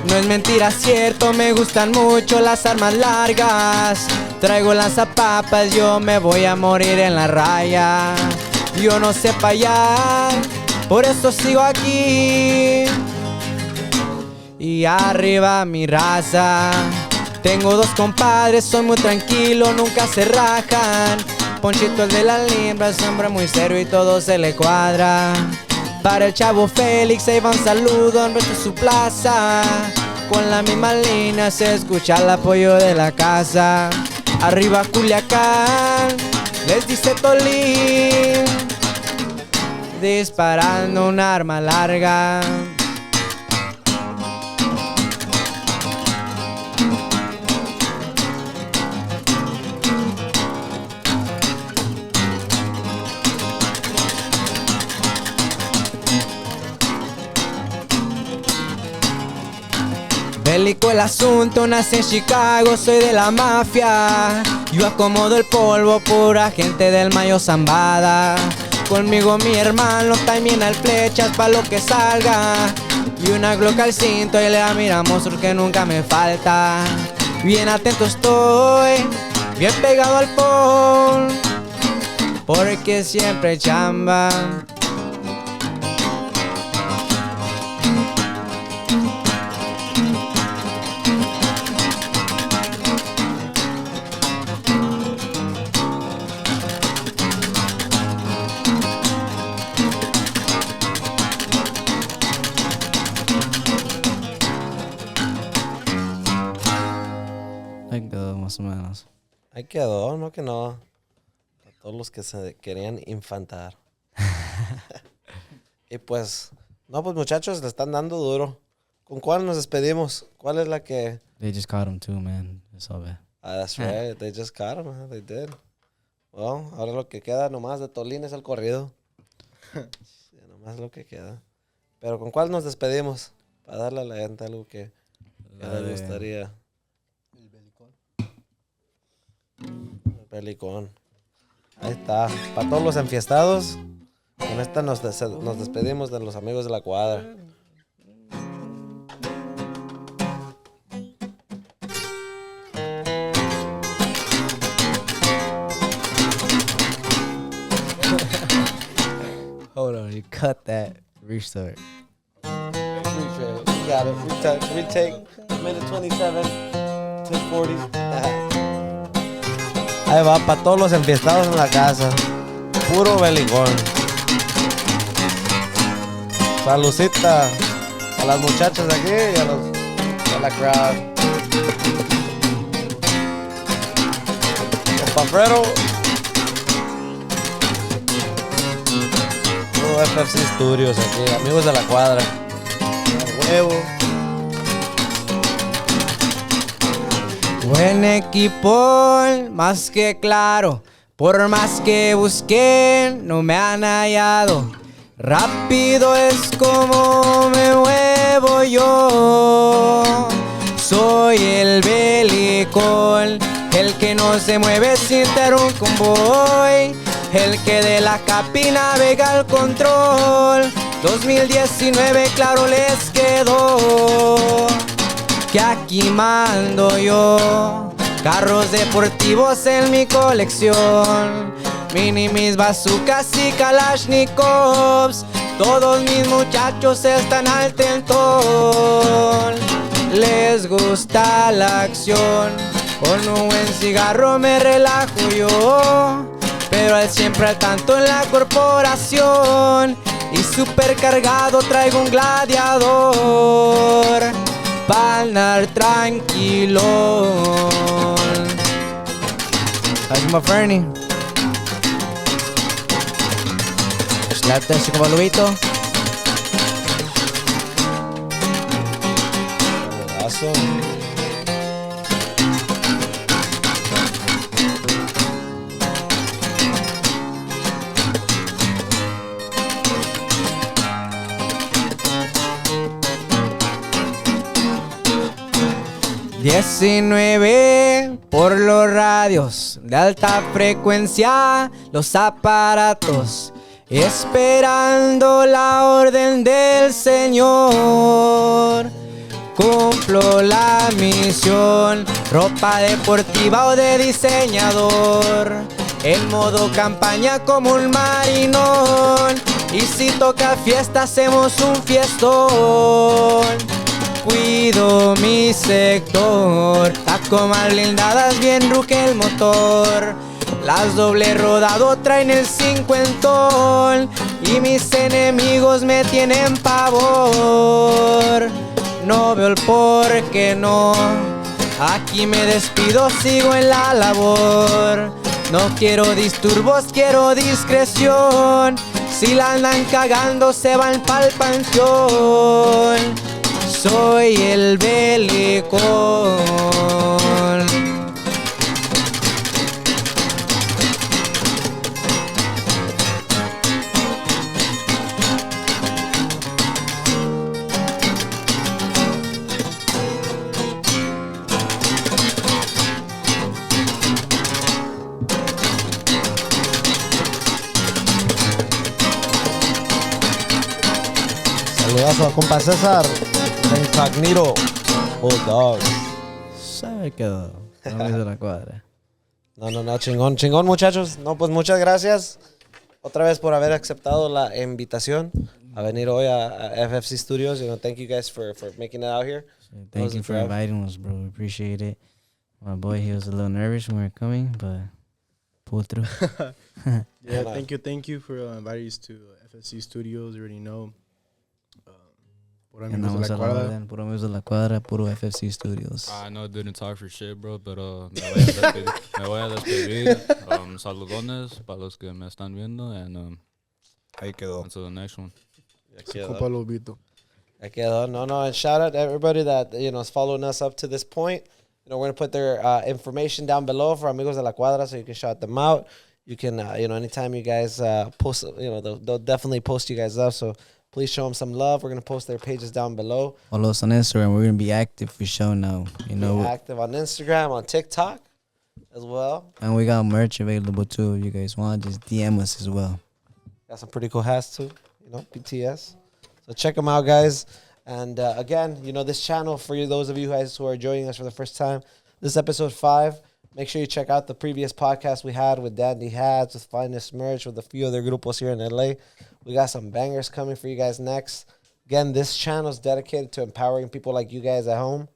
No es mentira, cierto, me gustan mucho las armas largas. Traigo lanzapapas, yo me voy a morir en la raya. Yo no sé fallar, por eso sigo aquí. Y arriba mi raza. Tengo dos compadres, son muy tranquilos, nunca se rajan. Ponchito el de la limbra, es hombre muy serio y todo se le cuadra. Para el chavo Félix, ahí va un saludo en de su plaza. Con la misma línea se escucha el apoyo de la casa. Arriba Culiacán, les dice Tolín. Disparando un arma larga. Bélico el asunto, nací en Chicago, soy de la mafia. Yo acomodo el polvo, pura gente del Mayo Zambada. Conmigo mi hermano también al flechas pa' lo que salga. Y una Glock al cinto y le miramos porque nunca me falta. Bien atento estoy, bien pegado al pol, porque siempre chamba. Más o menos. Ahí quedó, ¿no? Que no. A todos los que se querían infantar. Y pues, no, pues muchachos, le están dando duro. ¿Con cuál nos despedimos? ¿Cuál es la que...? They just caught him too, man. It's all bad. That's right. They just caught him. Huh? They did. Well, ahora lo que queda nomás de Tolín es el corrido. Sí, nomás lo que queda. Pero ¿con cuál nos despedimos? Para darle a la gente algo que le gustaría. El Pelicón. Ahí está. Para todos los enfiestados, con esta nos despedimos de los amigos de la cuadra. You cut that. Restart. You got it. Retake. Minute 27. Take 40. Ahí va para todos los enfiestados en la casa. Puro belicón. Salucita a las muchachas de aquí y a la crowd. Pafrero. Puro FFC Studios aquí. Amigos de la cuadra. Huevo. Buen equipo, más que claro. Por más que busquen, no me han hallado. Rápido es como me muevo yo. Soy el belicón, el que no se mueve sin tener un convoy, el que de la capi navega el control. 2019 claro les quedó que aquí mando yo. Carros deportivos en mi colección, minimis, bazucas y kalashnikovs. Todos mis muchachos están al tentón. Les gusta la acción, con un buen cigarro me relajo yo, pero él siempre al tanto en la corporación. Y supercargado traigo un gladiador para andar tranquilo. How's Fernie? Slap that chico balubito. Awesome. 19 por los radios de alta frecuencia, los aparatos, esperando la orden del Señor. Cumplo la misión, ropa deportiva o de diseñador, en modo campaña como un marinón. Y si toca fiesta hacemos un fiestón. Cuido mi sector, tacomas blindadas bien ruque el motor. Las doble rodado traen el cincuentón y mis enemigos me tienen pavor. No veo el por qué no, aquí me despido, sigo en la labor. No quiero disturbos, quiero discreción. Si la andan cagando se van pa'l panteón. Soy el belicón. Saludazo a compa César. Incognito. Oh, dog. Se quedó. No de la cuadra. No, chingón, muchachos. No, pues muchas gracias otra vez por haber aceptado la invitación a venir hoy a FFC Studios. You know, thank you guys for making it out here. Thank you for inviting us, bro. We appreciate it. My boy, he was a little nervous when we were coming, but pulled through. Yeah, thank you for inviting us to FFC Studios. You already know. Puro amigos de la cuadra, puro FFC Studios. I know I didn't talk for shit, bro, pero me voy a despedir. Saludones para los que me están viendo, and ahí quedó. on to the next one. Compa Lobito. Ya quedó. No, and shout out to everybody that, you know, is following us up to this point. You know, we're going to put their information down below for Amigos de la Cuadra, so you can shout them out. You can, you know, anytime you guys post, you know, they'll definitely post you guys up, so please show them some love. We're going to post their pages down below. Follow us on Instagram. We're going to be active for sure now. You know, we're active on Instagram, on TikTok as well. And we got merch available too. If you guys want, just DM us as well. Got some pretty cool hats too, you know, BTS. So check them out, guys. And again, you know, this channel, for you, those of you guys who are joining us for the first time, this is episode 5. Make sure you check out the previous podcast we had with Dandy Hats, with Finest Merch, with a few other grupos here in LA. We got some bangers coming for you guys next. Again, this channel is dedicated to empowering people like you guys at home,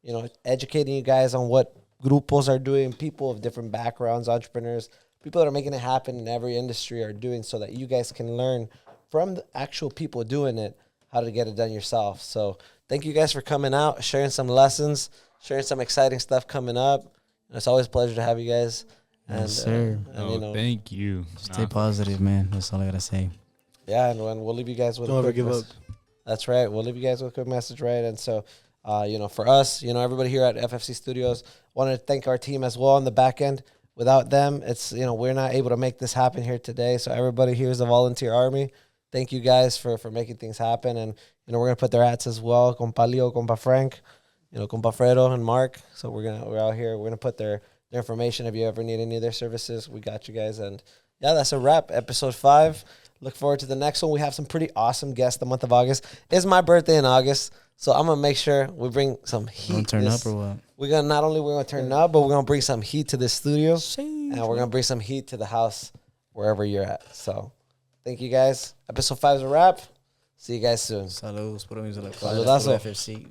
you know, educating you guys on what grupos are doing, people of different backgrounds, entrepreneurs, people that are making it happen in every industry are doing, so that you guys can learn from the actual people doing it how to get it done yourself. So thank you guys for coming out, sharing some lessons, sharing some exciting stuff coming up. It's always a pleasure to have you guys. Yes, sir. And, you know, thank you. Stay positive, man. That's all I gotta say. yeah, and we'll leave you guys with Don't a ever quick give up. message. That's right. We'll leave you guys with a quick message, right? And so, you know, for us, you know, everybody here at FFC Studios, want to thank our team as well on the back end. Without them, it's, you know, we're not able to make this happen here today. So everybody here is a volunteer army. Thank you guys for making things happen. And, you know, we're going to put their hats as well. Compa Leo, Compa Frank, you know, Compa Fredo and Mark. So we're out here. We're going to put their information. If you ever need any of their services, we got you guys. And yeah, that's a wrap. Episode 5. Look forward to the next one. We have some pretty awesome guests the month of August. It's my birthday in August, so I'm going to make sure we bring some heat. Don't turn up or what? We're going to not only turn up, but we're going to bring some heat to the studio. And we're going to bring some heat to the house wherever you're at. So thank you guys. Episode 5 is a wrap. See you guys soon. Saludos, puro mismo la Saludazo. FFC.